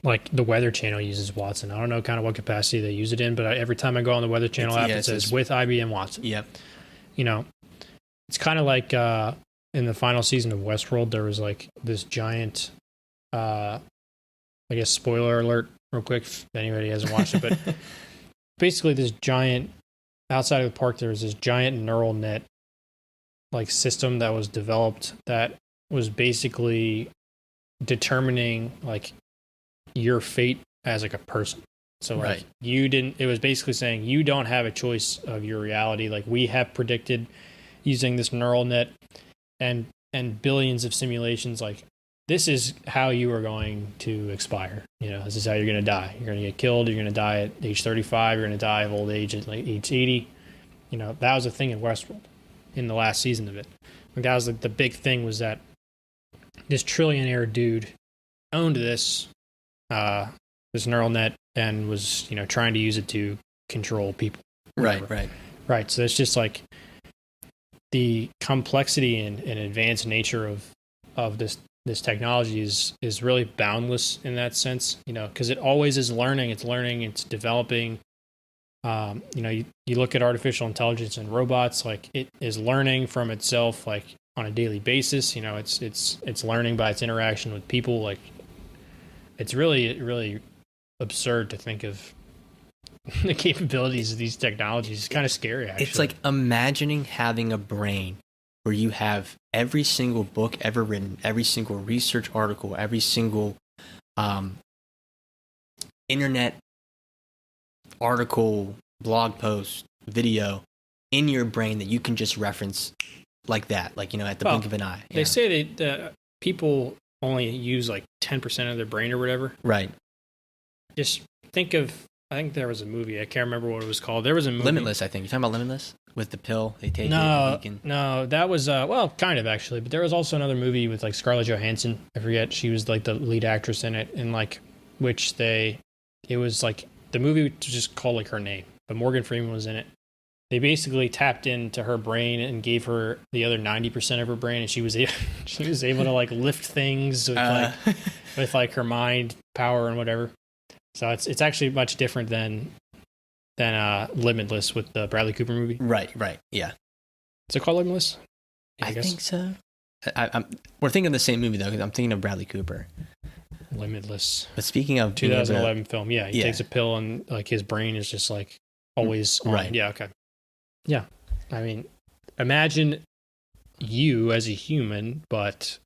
[SPEAKER 1] Like, the Weather Channel uses Watson. I don't know kind of what capacity they use it in, but every time I go on the Weather Channel app, it says with IBM Watson.
[SPEAKER 2] Yep.
[SPEAKER 1] It's kind of like in the final season of Westworld, there was, like, this giant, I guess, spoiler alert real quick if anybody hasn't watched it, but basically this giant, outside of the park, there was this giant neural net, like, system that was developed that was basically determining like your fate as like a person. So like
[SPEAKER 2] Right.
[SPEAKER 1] it was basically saying you don't have a choice of your reality. Like we have predicted using this neural net and billions of simulations, like this is how you are going to expire. This is how you're going to die. You're going to get killed. You're going to die at age 35. You're going to die of old age at like age 80. That was a thing in Westworld in the last season of it. Like that was like the big thing, was that this trillionaire dude owned this neural net and was trying to use it to control people. Right. So it's just like the complexity and advanced nature of this technology is really boundless in that sense, because it always is learning. It's learning. It's developing. You look at artificial intelligence and robots, like it is learning from itself, like on a daily basis. It's learning by its interaction with people. Like it's really, really absurd to think of the capabilities of these technologies. It's kind of scary, actually.
[SPEAKER 2] It's like imagining having a brain where you have every single book ever written, every single research article, every single internet article, blog post, video in your brain that you can just reference like that, like, at the blink of an eye.
[SPEAKER 1] They say that people only use like 10% of their brain or whatever.
[SPEAKER 2] Right.
[SPEAKER 1] Just think of, I think there was a movie. I can't remember what it was called. There was a movie.
[SPEAKER 2] Limitless, I think. You're talking about Limitless? With the pill they take?
[SPEAKER 1] No, that was, well, kind of actually. But there was also another movie with like Scarlett Johansson. I forget. She was like the lead actress in it. And like, it was like, the movie was just called like her name. But Morgan Freeman was in it. They basically tapped into her brain and gave her the other 90% of her brain. And she was able to like lift things with like her mind power and whatever. So it's actually much different than Limitless with the Bradley Cooper movie.
[SPEAKER 2] Right, yeah.
[SPEAKER 1] Is it called Limitless?
[SPEAKER 2] I think so. We're thinking of the same movie though, because I'm thinking of Bradley Cooper.
[SPEAKER 1] Limitless.
[SPEAKER 2] But speaking of
[SPEAKER 1] 2011 film, yeah, he takes a pill and like his brain is just like always on.
[SPEAKER 2] Right.
[SPEAKER 1] Yeah, okay. Yeah, I mean, imagine you as a human, but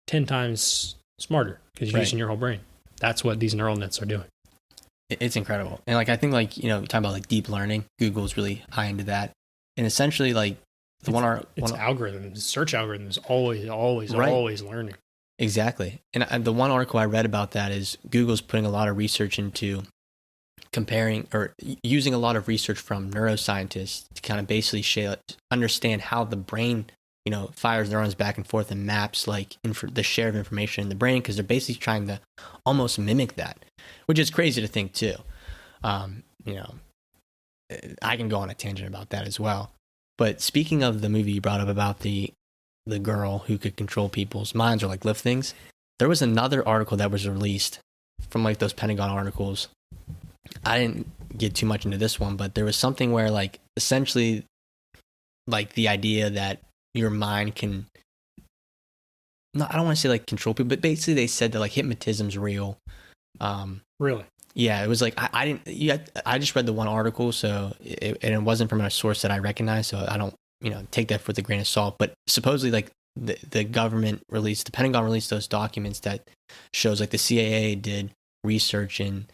[SPEAKER 1] 10 times smarter because you're using your whole brain. That's what these neural nets are doing.
[SPEAKER 2] It's incredible. And like, I think like, talking about like deep learning, Google's really high into that. And essentially like
[SPEAKER 1] algorithms, search algorithms, always learning.
[SPEAKER 2] Exactly. And the one article I read about that is Google's putting a lot of research into comparing or using a lot of research from neuroscientists to kind of basically understand how the brain, fires neurons back and forth and maps like the share of information in the brain, because they're basically trying to almost mimic that, which is crazy to think too. I can go on a tangent about that as well. But speaking of the movie you brought up about the girl who could control people's minds or like lift things, there was another article that was released from like those Pentagon articles. I didn't get too much into this one, but there was something where like essentially like the idea that your mind can, no, I don't want to say like control people, but basically they said that like hypnotism's real.
[SPEAKER 1] Really?
[SPEAKER 2] Yeah, it was like I just read the one article, so it wasn't from a source that I recognize, so I don't take that with a grain of salt. But supposedly like the Pentagon released those documents that shows like the CIA did research in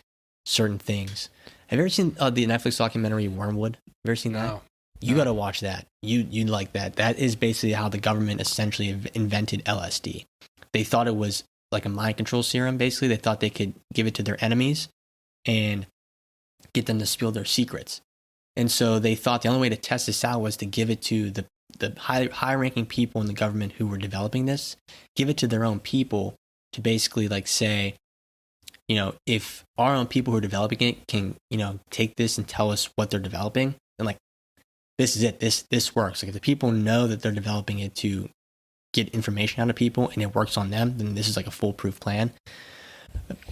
[SPEAKER 2] certain things. Have you ever seen the Netflix documentary Wormwood? Have you ever seen that?
[SPEAKER 1] No.
[SPEAKER 2] You got to watch that. You'd like that. That is basically how the government essentially invented LSD. They thought it was like a mind control serum, basically. They thought they could give it to their enemies and get them to spill their secrets. And so they thought the only way to test this out was to give it to the high-ranking people in the government who were developing this, give it to their own people to basically like say, if our own people who are developing it can, take this and tell us what they're developing, then like, this is it. This works. Like if the people know that they're developing it to get information out of people and it works on them, then this is like a foolproof plan.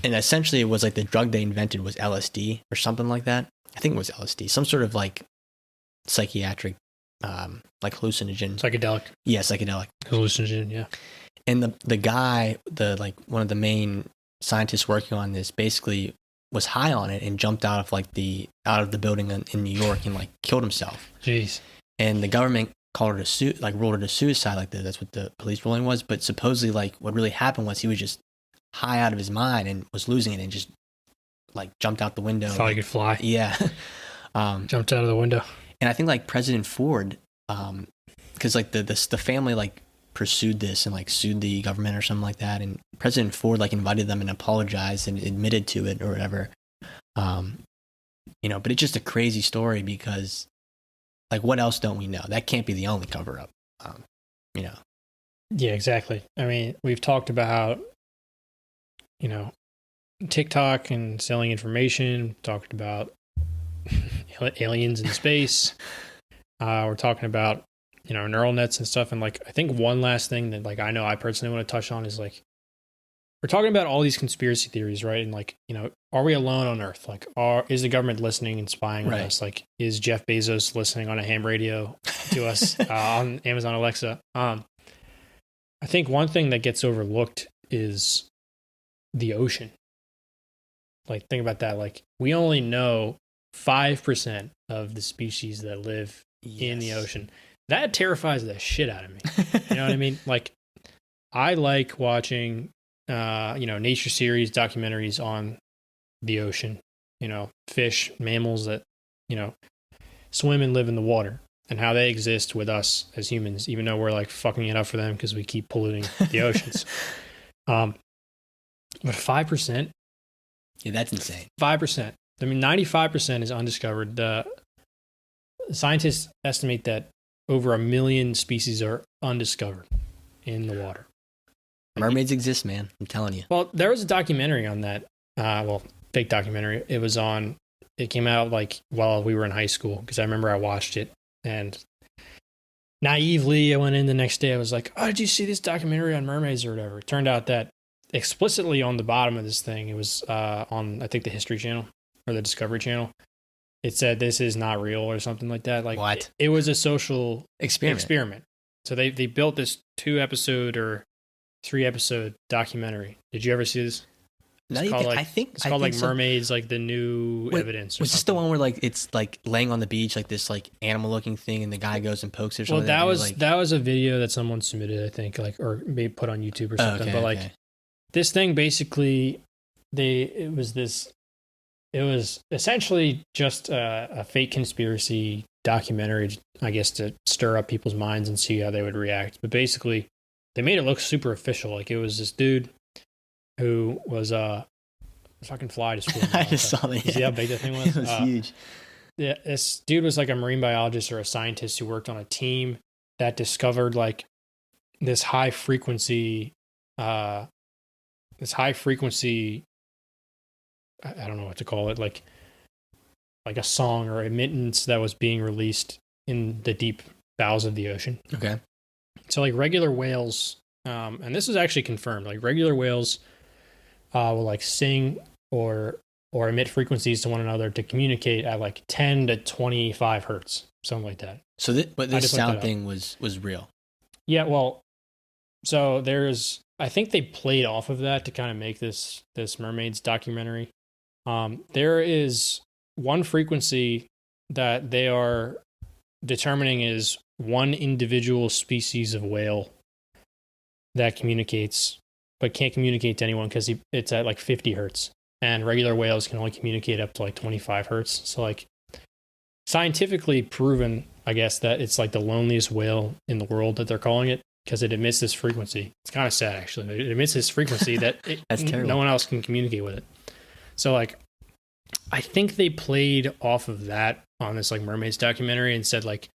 [SPEAKER 2] And essentially it was like the drug they invented was LSD or something like that. I think it was LSD, some sort of like psychiatric, like hallucinogen.
[SPEAKER 1] Psychedelic.
[SPEAKER 2] Yeah, psychedelic.
[SPEAKER 1] Hallucinogen, yeah.
[SPEAKER 2] And the guy, one of the main scientists working on this basically was high on it and jumped out of the building in New York and like killed himself.
[SPEAKER 1] Jeez.
[SPEAKER 2] And the government called it ruled it a suicide. Like that's what the police ruling was. But supposedly, like what really happened was he was just high out of his mind and was losing it and just like jumped out the window.
[SPEAKER 1] Thought he could fly.
[SPEAKER 2] Yeah.
[SPEAKER 1] Jumped out of the window.
[SPEAKER 2] And I think like President Ford, because like the family like pursued this and like sued the government or something like that, and President Ford like invited them and apologized and admitted to it or whatever. But it's just a crazy story because like what else don't we know? That can't be the only cover up.
[SPEAKER 1] Yeah, exactly. I mean, we've talked about TikTok and selling information. We've talked about aliens in space. We're talking about neural nets and stuff. And like I think one last thing that like I know I personally want to touch on is like we're talking about all these conspiracy theories, right? And like are we alone on Earth? Like is the government listening and spying on us? Like is Jeff Bezos listening on a ham radio to us on Amazon Alexa? I think one thing that gets overlooked is the ocean. Like think about that. Like we only know 5% of the species that live in the ocean. That terrifies the shit out of me. You know what I mean? Like I like watching nature series, documentaries on the ocean, fish, mammals that, swim and live in the water and how they exist with us as humans, even though we're like fucking it up for them because we keep polluting the oceans. But 5%?
[SPEAKER 2] Yeah, that's insane.
[SPEAKER 1] 5%. I mean, 95% is undiscovered. The scientists estimate that over 1 million species are undiscovered in the water.
[SPEAKER 2] Mermaids exist, man. I'm telling you.
[SPEAKER 1] Well, there was a documentary on that. Fake documentary. It came out like while we were in high school because I remember I watched it and naively I went in the next day. I was like, oh, did you see this documentary on mermaids or whatever? It turned out that explicitly on the bottom of this thing, it was on, I think, the History Channel or the Discovery Channel. It said this is not real or something like that. Like
[SPEAKER 2] what?
[SPEAKER 1] It was a social
[SPEAKER 2] experiment.
[SPEAKER 1] So they built this 2-episode or 3-episode documentary. Did you ever see this? It's called Mermaids, like the new evidence.
[SPEAKER 2] Was this the one where like it's like laying on the beach, like this like animal looking thing, and the guy goes and pokes it? Or something?
[SPEAKER 1] Well, that was a video that someone submitted, I think, like or maybe put on YouTube or something. This thing basically, it was essentially just a fake conspiracy documentary, I guess, to stir up people's minds and see how they would react. But basically, they made it look super official. Like it was this dude who was fucking fly to school.
[SPEAKER 2] I just saw that.
[SPEAKER 1] You see how big that thing was?
[SPEAKER 2] It was huge.
[SPEAKER 1] Yeah, this dude was like a marine biologist or a scientist who worked on a team that discovered like this high frequency. I don't know what to call it, like a song or emittance that was being released in the deep bowels of the ocean.
[SPEAKER 2] Okay.
[SPEAKER 1] So like regular whales, and this is actually confirmed, like regular whales will like sing or emit frequencies to one another to communicate at like 10 to 25 hertz, something like that.
[SPEAKER 2] So this sound thing was real.
[SPEAKER 1] Yeah, well, so I think they played off of that to kind of make this mermaids documentary. There is one frequency that they are determining is one individual species of whale that communicates, but can't communicate to anyone because it's at like 50 hertz. And regular whales can only communicate up to like 25 hertz. So like scientifically proven, I guess, that it's like the loneliest whale in the world that they're calling it because it emits this frequency. It's kind of sad, actually. It emits this frequency that
[SPEAKER 2] That's terrible.
[SPEAKER 1] No one else can communicate with it. So like, I think they played off of that on this like mermaids documentary and said like,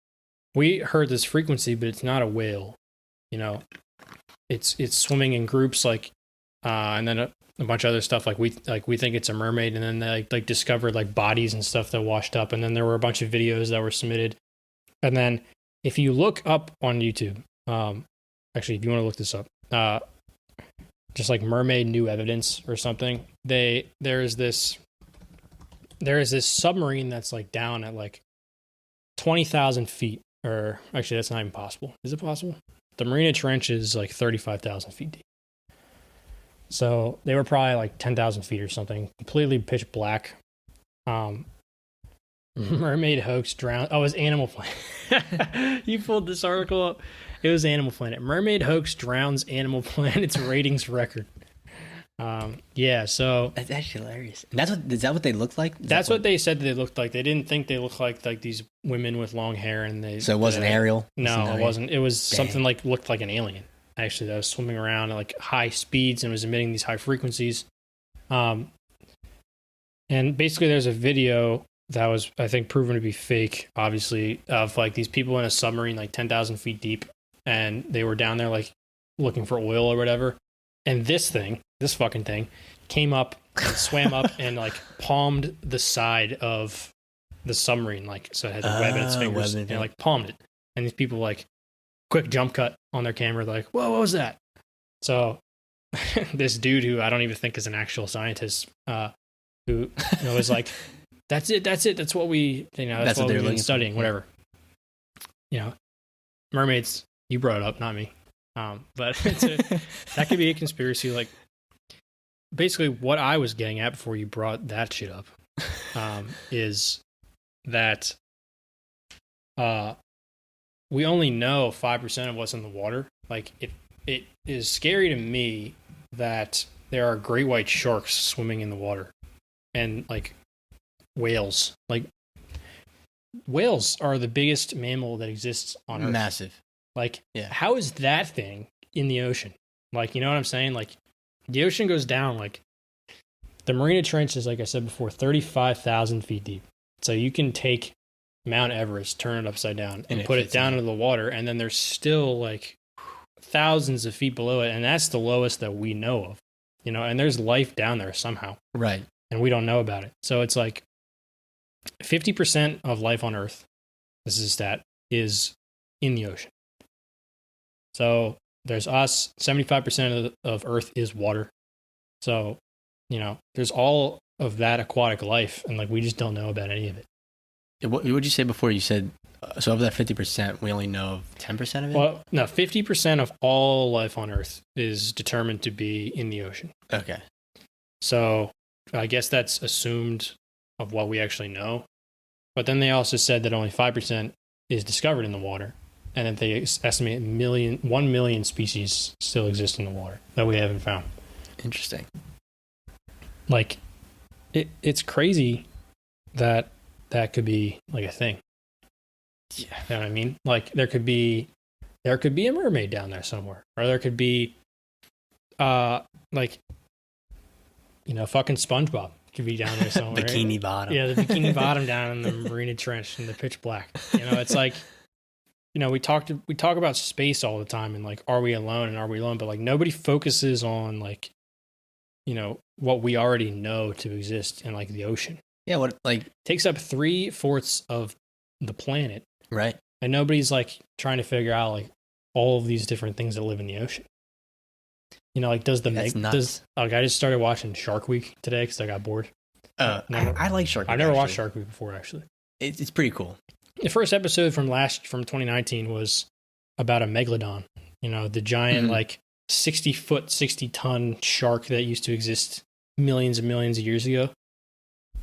[SPEAKER 1] we heard this frequency, but it's not a whale. It's swimming in groups like, and then a bunch of other stuff like we think it's a mermaid, and then they like discovered like bodies and stuff that washed up, and then there were a bunch of videos that were submitted, and then if you look up on YouTube, actually if you want to look this up, just like mermaid new evidence or something, there is this submarine that's like down at like 20,000 feet, or actually that's not even possible. Is it possible? The Marina Trench is like 35,000 feet deep. So they were probably like 10,000 feet or something, completely pitch black. Mermaid hoax drown. Oh, it was Animal Planet. You pulled this article up. It was Animal Planet. Mermaid hoax drowns Animal Planet's ratings record. Yeah, so
[SPEAKER 2] That's actually hilarious. And is that what they looked like?
[SPEAKER 1] that's what they said they looked like. They didn't think they looked like these women with long hair, and they.
[SPEAKER 2] So it wasn't Ariel?
[SPEAKER 1] No, it wasn't. It was something like looked like an alien. Actually, that was swimming around at like high speeds and was emitting these high frequencies. And basically, there's a video that was, I think, proven to be fake, obviously, of like these people in a submarine like 10,000 feet deep, and they were down there like looking for oil or whatever. And this fucking thing, came up and swam up and like palmed the side of the submarine, like so it had the web in its fingers, and like palmed it. And these people like quick jump cut on their camera, like, whoa, what was that? So this dude who I don't even think is an actual scientist, who was like, that's it, that's what we, that's what we've been studying, whatever. Mermaids, you brought it up, not me. But that could be a conspiracy. Like, basically, what I was getting at before you brought that shit up, is that we only know 5% of what's in the water. Like, it is scary to me that there are great white sharks swimming in the water, and like whales. Like, whales are the biggest mammal that exists on Earth.
[SPEAKER 2] Massive.
[SPEAKER 1] Like,
[SPEAKER 2] yeah.
[SPEAKER 1] How is that thing in the ocean? Like, you know what I'm saying? Like, the ocean goes down, like, the Marina Trench is, like I said before, 35,000 feet deep. So you can take Mount Everest, turn it upside down, and put it down into the water, and then there's still, like, thousands of feet below it, and that's the lowest that we know of. And there's life down there somehow.
[SPEAKER 2] Right.
[SPEAKER 1] And we don't know about it. So it's like 50% of life on Earth, this is a stat, is in the ocean. So there's us, 75% of Earth is water. So, there's all of that aquatic life, and like we just don't know about any of it.
[SPEAKER 2] What would you say before? You said, so of that 50%, we only know 10% of it?
[SPEAKER 1] Well, no, 50% of all life on Earth is determined to be in the ocean.
[SPEAKER 2] Okay. So
[SPEAKER 1] I guess that's assumed of what we actually know. But then they also said that only 5% is discovered in the water. And that they estimate 1 million species still exist in the water that we haven't found.
[SPEAKER 2] Interesting.
[SPEAKER 1] Like, it's crazy that could be like a thing.
[SPEAKER 2] Yeah.
[SPEAKER 1] You know what I mean? Like, there could be a mermaid down there somewhere, or there could be, fucking SpongeBob could be down there somewhere.
[SPEAKER 2] Bikini Bottom.
[SPEAKER 1] Yeah, the Bikini Bottom down in the Marina Trench in the pitch black. It's like. We talk about space all the time, and like, are we alone, and are we alone? But like, nobody focuses on like, what we already know to exist in like the ocean.
[SPEAKER 2] Yeah, what like
[SPEAKER 1] takes up 3/4 of the planet,
[SPEAKER 2] right?
[SPEAKER 1] And nobody's like trying to figure out like all of these different things that live in the ocean. Like, I just started watching Shark Week today because I got bored.
[SPEAKER 2] I like Shark Week.
[SPEAKER 1] I've never watched Shark Week before, actually.
[SPEAKER 2] It's pretty cool.
[SPEAKER 1] The first episode from 2019 was about a megalodon, the giant, like 60-foot, 60-ton shark that used to exist millions and millions of years ago.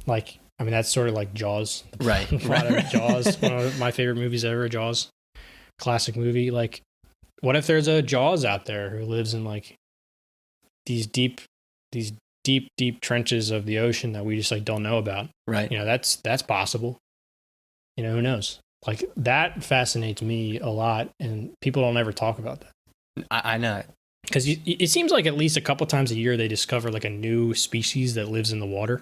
[SPEAKER 1] Like, I mean, that's sort of like Jaws.
[SPEAKER 2] Right.
[SPEAKER 1] Jaws, one of my favorite movies ever, Jaws. Classic movie. Like, what if there's a Jaws out there who lives in like these deep trenches of the ocean that we just like don't know about?
[SPEAKER 2] Right.
[SPEAKER 1] That's possible. Who knows? Like, that fascinates me a lot, and people don't ever talk about that.
[SPEAKER 2] I know.
[SPEAKER 1] Because it seems like at least a couple times a year they discover like a new species that lives in the water.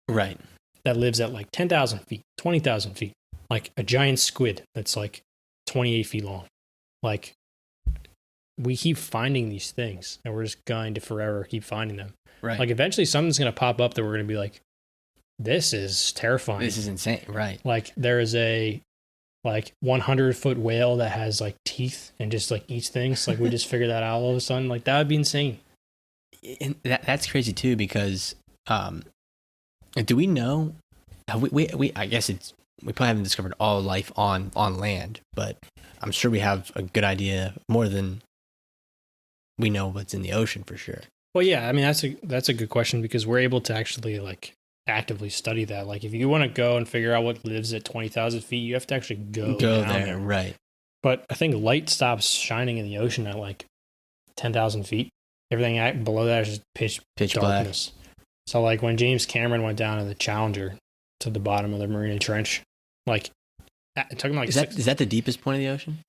[SPEAKER 2] Right.
[SPEAKER 1] That lives at like 10,000 feet, 20,000 feet. Like a giant squid that's like 28 feet long. Like, we keep finding these things, and we're just going to forever keep finding them.
[SPEAKER 2] Right.
[SPEAKER 1] Like, eventually something's going to pop up that we're going to be like, this is terrifying.
[SPEAKER 2] This is insane. Right.
[SPEAKER 1] Like, there is a 100-foot whale that has like teeth and just like eats things. Like, we just figured that out all of a sudden. Like, that would be insane.
[SPEAKER 2] And that's crazy too, because do we know? We I guess we probably haven't discovered all life on land, but I'm sure we have a good idea, more than we know what's in the ocean for sure.
[SPEAKER 1] Well, yeah, I mean, that's a good question, because we're able to actually like actively study that. Like if you want to go and figure out what lives at 20,000 feet, you have to actually go down there.
[SPEAKER 2] Right.
[SPEAKER 1] But I think light stops shining in the ocean at like 10,000 feet. Everything below that is just pitch darkness. Black. So like when James Cameron went down in the Challenger to the bottom of the Mariana Trench, like it took him like
[SPEAKER 2] is that the deepest point of the ocean?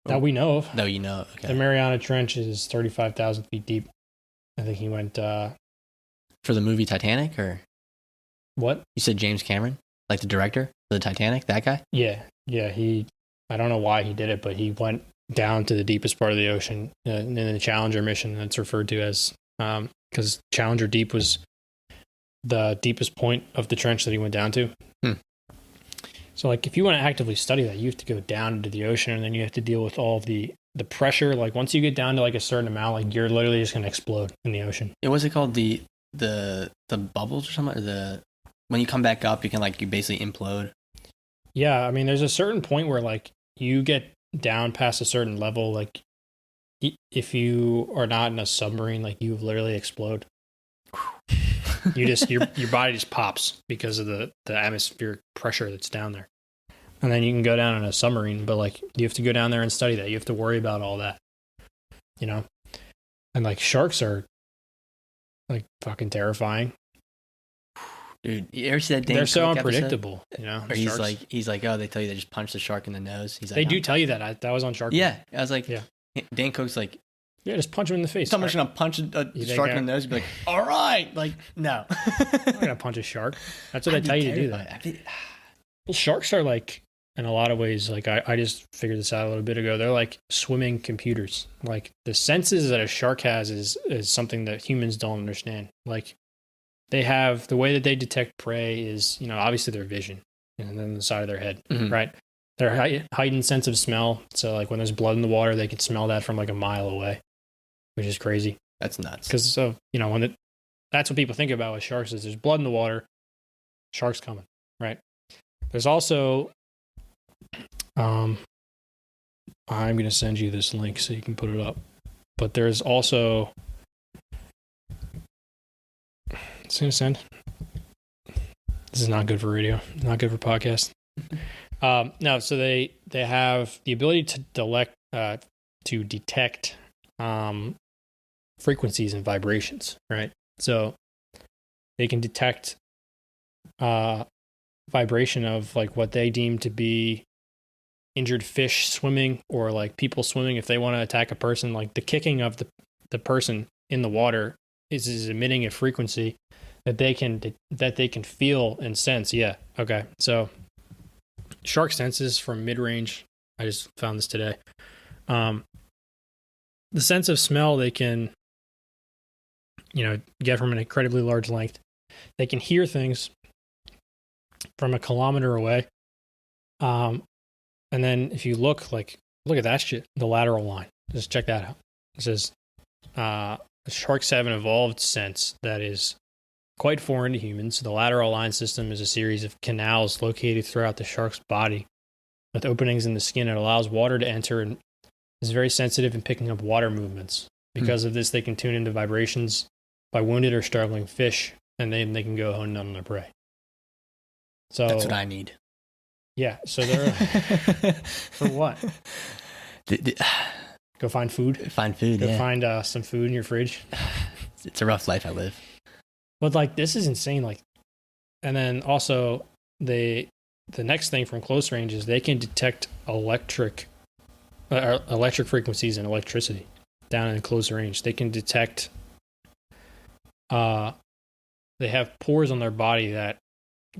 [SPEAKER 1] That we know of.
[SPEAKER 2] No, you know. Okay.
[SPEAKER 1] The Mariana Trench is 35,000 feet deep. I think he went
[SPEAKER 2] for the movie Titanic, or
[SPEAKER 1] what?
[SPEAKER 2] You said James Cameron, like the director of the Titanic, that guy?
[SPEAKER 1] Yeah. I don't know why he did it, but he went down to the deepest part of the ocean in the Challenger mission. That's referred to as because Challenger Deep was the deepest point of the trench that he went down to. So like if you want to actively study that, you have to go down into the ocean, and then you have to deal with all of the pressure. Like once you get down to like a certain amount, like you're literally just going to explode in the ocean.
[SPEAKER 2] What's it called? The bubbles or something? Or when you come back up, you basically implode.
[SPEAKER 1] Yeah, I mean, there's a certain point where like you get down past a certain level, like if you are not in a submarine, like you literally explode. You just your body just pops because of the atmospheric pressure that's down there. And then you can go down in a submarine, but like you have to go down there and study that. You have to worry about all that. You know? And like sharks are like fucking terrifying.
[SPEAKER 2] Dude, you ever see that Dan
[SPEAKER 1] They're so
[SPEAKER 2] Cook
[SPEAKER 1] unpredictable,
[SPEAKER 2] episode?
[SPEAKER 1] you know.
[SPEAKER 2] Or he's like, oh, they tell you they just punch the shark in the nose. He's like,
[SPEAKER 1] they do tell you that. That was on Shark.
[SPEAKER 2] Yeah, I was like,
[SPEAKER 1] yeah.
[SPEAKER 2] Dan Cook's like,
[SPEAKER 1] yeah, just punch him in the face.
[SPEAKER 2] Someone's gonna punch a shark in the nose and be like, all right, like no,
[SPEAKER 1] I'm not gonna punch a shark. That's what I tell you to do. That. Well, sharks are like, in a lot of ways, like I just figured this out a little bit ago. They're like swimming computers. Like the senses that a shark has is something that humans don't understand. Like they have the way that they detect prey is, you know, obviously their vision and then the side of their head, right? Their heightened sense of smell. So like when there's blood in the water, they can smell that from like a mile away, which is crazy.
[SPEAKER 2] That's nuts.
[SPEAKER 1] Because so you know that's what people think about with sharks is there's blood in the water, sharks coming, right? There's also, I'm going to send you this link so you can put it up. But there's also, it's going to send. This is not good for radio, not good for podcast. No, so they have the ability to detect frequencies and vibrations, right? So they can detect vibration of like what they deem to be injured fish swimming or like people swimming. If they want to attack a person, like the kicking of the person in the water is emitting a frequency that they can feel and sense. Yeah. Okay. So shark senses from mid-range. I just found this today. The sense of smell they can, you know, get from an incredibly large length. They can hear things from a kilometer away. And then if you look at that shit, the lateral line, just check that out. It says, sharks have an evolved sense that is quite foreign to humans. The lateral line system is a series of canals located throughout the shark's body with openings in the skin. It allows water to enter and is very sensitive in picking up water movements. Because of this, they can tune into vibrations by wounded or struggling fish, and then they can go hone in on their prey. So
[SPEAKER 2] that's what I need.
[SPEAKER 1] Yeah. So they're for what? Go find food.
[SPEAKER 2] Find food.
[SPEAKER 1] Go find some food in your fridge.
[SPEAKER 2] It's a rough life I live.
[SPEAKER 1] But like this is insane. Like, and then also the next thing from close range is they can detect electric frequencies and electricity down in close range. They can detect. They have pores on their body that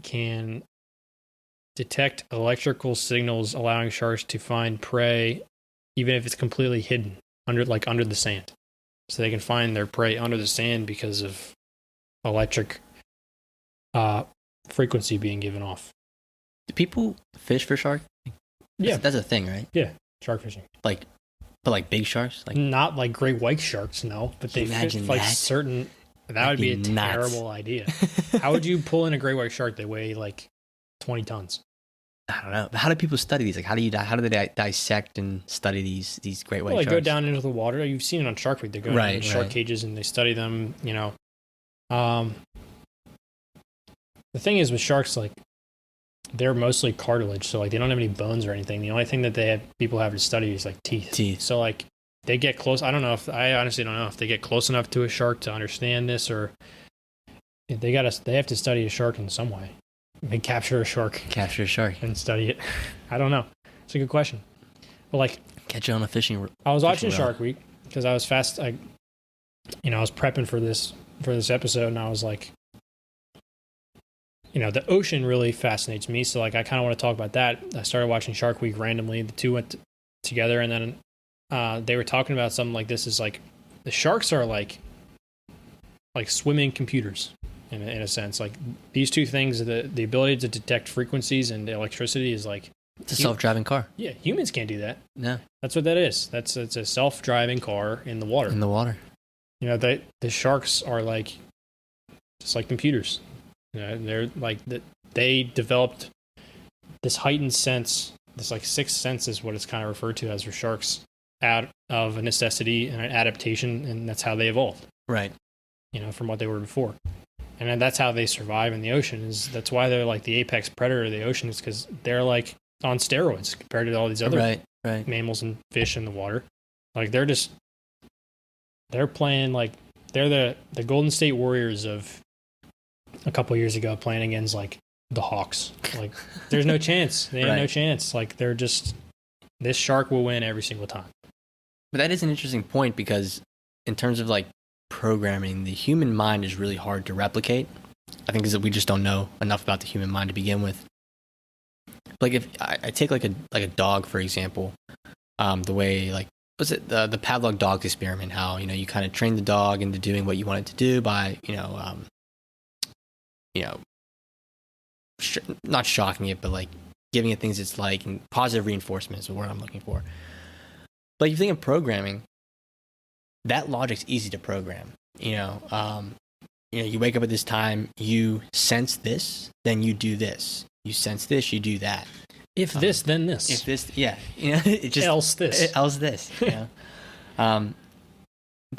[SPEAKER 1] can detect electrical signals, allowing sharks to find prey, even if it's completely hidden under the sand. So they can find their prey under the sand because of electric frequency being given off.
[SPEAKER 2] Do people fish for shark?
[SPEAKER 1] Yeah,
[SPEAKER 2] that's a thing, right?
[SPEAKER 1] Yeah, shark fishing.
[SPEAKER 2] But big sharks, like
[SPEAKER 1] not like great white sharks, no. But they fish like certain. That would be a terrible idea. How would you pull in a great white shark? They weigh like 20 tons.
[SPEAKER 2] I don't know. But how do people study these? Like, how do they dissect and study these great white sharks?
[SPEAKER 1] They go down into the water. You've seen it on Shark Week. They go into shark cages and they study them. You know, the thing is with sharks, like they're mostly cartilage, so like they don't have any bones or anything. The only thing that people have to study is like teeth. So like they get close. I honestly don't know if they get close enough to a shark to understand this, or they have to study a shark in some way. They capture a shark and study it. I don't know. It's a good question. But like,
[SPEAKER 2] catch it on a fishing.
[SPEAKER 1] I was watching Shark Week because I was I was prepping for this episode, and I was like, the ocean really fascinates me. So like, I kind of want to talk about that. I started watching Shark Week randomly. The two went together, and then they were talking about something like this. Is like the sharks are like swimming computers in a sense. Like these two things, the ability to detect frequencies and electricity is like,
[SPEAKER 2] it's a self-driving car.
[SPEAKER 1] Yeah, humans can't do that.
[SPEAKER 2] No,
[SPEAKER 1] that's what that is. It's a self-driving car in the water.
[SPEAKER 2] In the water.
[SPEAKER 1] The sharks are like just like computers. They're like they developed this heightened sense. This like sixth sense is what it's kind of referred to as for sharks, out of a necessity and an adaptation, and that's how they evolved.
[SPEAKER 2] Right.
[SPEAKER 1] From what they were before. And then that's how they survive in the ocean. That's why they're like the apex predator of the ocean, is because they're like on steroids compared to all these other mammals and fish in the water. Like they're playing like they're the Golden State Warriors of a couple years ago, playing against like the Hawks. Like there's no chance. They have no chance. Like they're just, this shark will win every single time.
[SPEAKER 2] But that is an interesting point, because in terms of like programming, the human mind is really hard to replicate. I think is that we just don't know enough about the human mind to begin with. Like if I take like a dog, for example, the way like, was it the Pavlov dog experiment, how, you kind of train the dog into doing what you want it to do by, not shocking it, but like giving it things it's like, and positive reinforcement is the word I'm looking for. But if you think of programming, that logic's easy to program. You wake up at this time, you sense this, then you do this. You sense this, you do that.
[SPEAKER 1] If this, then this.
[SPEAKER 2] If this, yeah. It just
[SPEAKER 1] else this.
[SPEAKER 2] Else this. That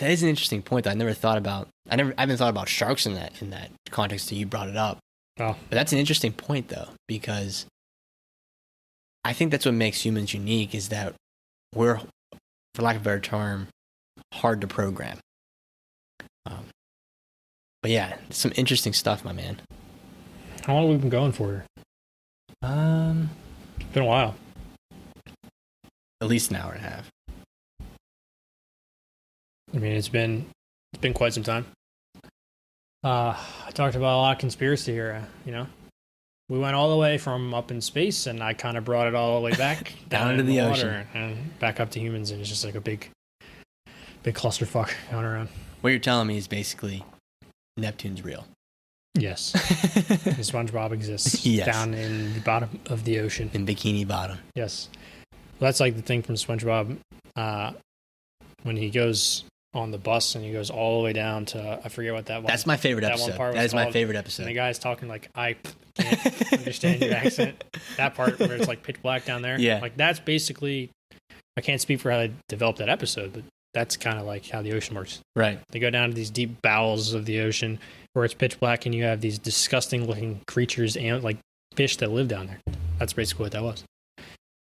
[SPEAKER 2] is an interesting point that I never thought about. I haven't thought about sharks in that context until you brought it up.
[SPEAKER 1] Oh.
[SPEAKER 2] But that's an interesting point though, because I think that's what makes humans unique, is that we're, for lack of a better term, hard to program. But yeah, some interesting stuff, my man.
[SPEAKER 1] How long have we been going for? It's been a while.
[SPEAKER 2] At least an hour and a half.
[SPEAKER 1] I mean, it's been quite some time. I talked about a lot of conspiracy here. We went all the way from up in space, and I kind of brought it all the way back
[SPEAKER 2] down into the
[SPEAKER 1] water
[SPEAKER 2] ocean
[SPEAKER 1] and back up to humans, and it's just like a big clusterfuck going around.
[SPEAKER 2] What you're telling me is basically Neptune's real.
[SPEAKER 1] Yes. SpongeBob exists down in the bottom of the ocean.
[SPEAKER 2] In Bikini Bottom.
[SPEAKER 1] Yes. Well, that's like the thing from SpongeBob, when he goes on the bus and he goes all the way down to, I forget what that was.
[SPEAKER 2] That's my favorite episode. That is my favorite episode.
[SPEAKER 1] And the guy's talking like, I can't understand your accent. That part where it's like pitch black down there.
[SPEAKER 2] Yeah.
[SPEAKER 1] Like that's basically, I can't speak for how they developed that episode, but that's kind of like how the ocean works.
[SPEAKER 2] Right.
[SPEAKER 1] They go down to these deep bowels of the ocean where it's pitch black, and you have these disgusting looking creatures and like fish that live down there. That's basically what that was.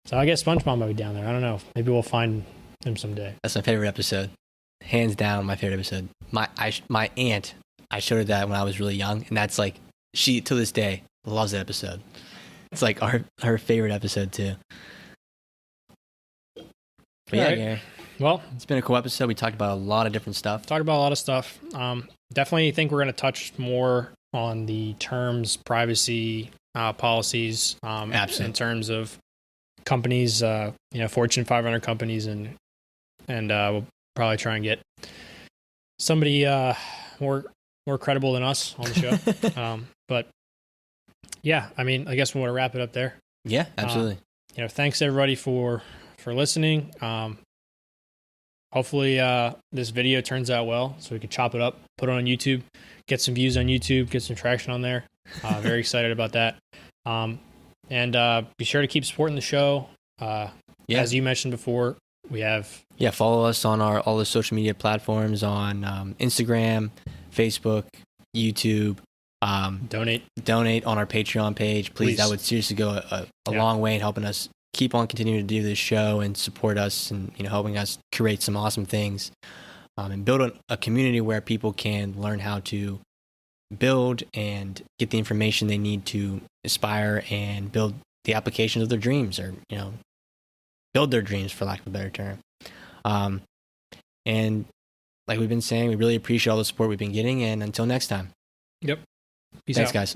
[SPEAKER 1] So I guess SpongeBob might be down there. I don't know. Maybe we'll find him someday.
[SPEAKER 2] That's my favorite episode. Hands down, my favorite episode. My aunt, I showed her that when I was really young, and that's like, she, to this day, loves that episode. It's like her favorite episode too. But yeah,
[SPEAKER 1] right.
[SPEAKER 2] Gary.
[SPEAKER 1] Well,
[SPEAKER 2] it's been a cool episode. We talked about a lot of different stuff.
[SPEAKER 1] Definitely think we're going to touch more on the terms, privacy policies, in terms of companies, Fortune 500 companies, and we'll probably try and get somebody more credible than us on the show. But yeah, I mean, I guess we want to wrap it up there.
[SPEAKER 2] Yeah, absolutely.
[SPEAKER 1] Thanks everybody for listening. Hopefully this video turns out well, so we can chop it up, put it on YouTube, get some views on YouTube, get some traction on there. Very excited about that. And be sure to keep supporting the show. As you mentioned before, we have...
[SPEAKER 2] Yeah, follow us on all the social media platforms on Instagram, Facebook, YouTube,
[SPEAKER 1] Donate
[SPEAKER 2] on our Patreon page, please. That would seriously go a long way in helping us keep on continuing to do this show and support us, and helping us create some awesome things, and build a community where people can learn how to build and get the information they need to aspire and build the application of their dreams, or build their dreams, for lack of a better term. And like we've been saying, we really appreciate all the support we've been getting, and until next time.
[SPEAKER 1] Yep. Peace
[SPEAKER 2] Thanks,
[SPEAKER 1] out.
[SPEAKER 2] guys.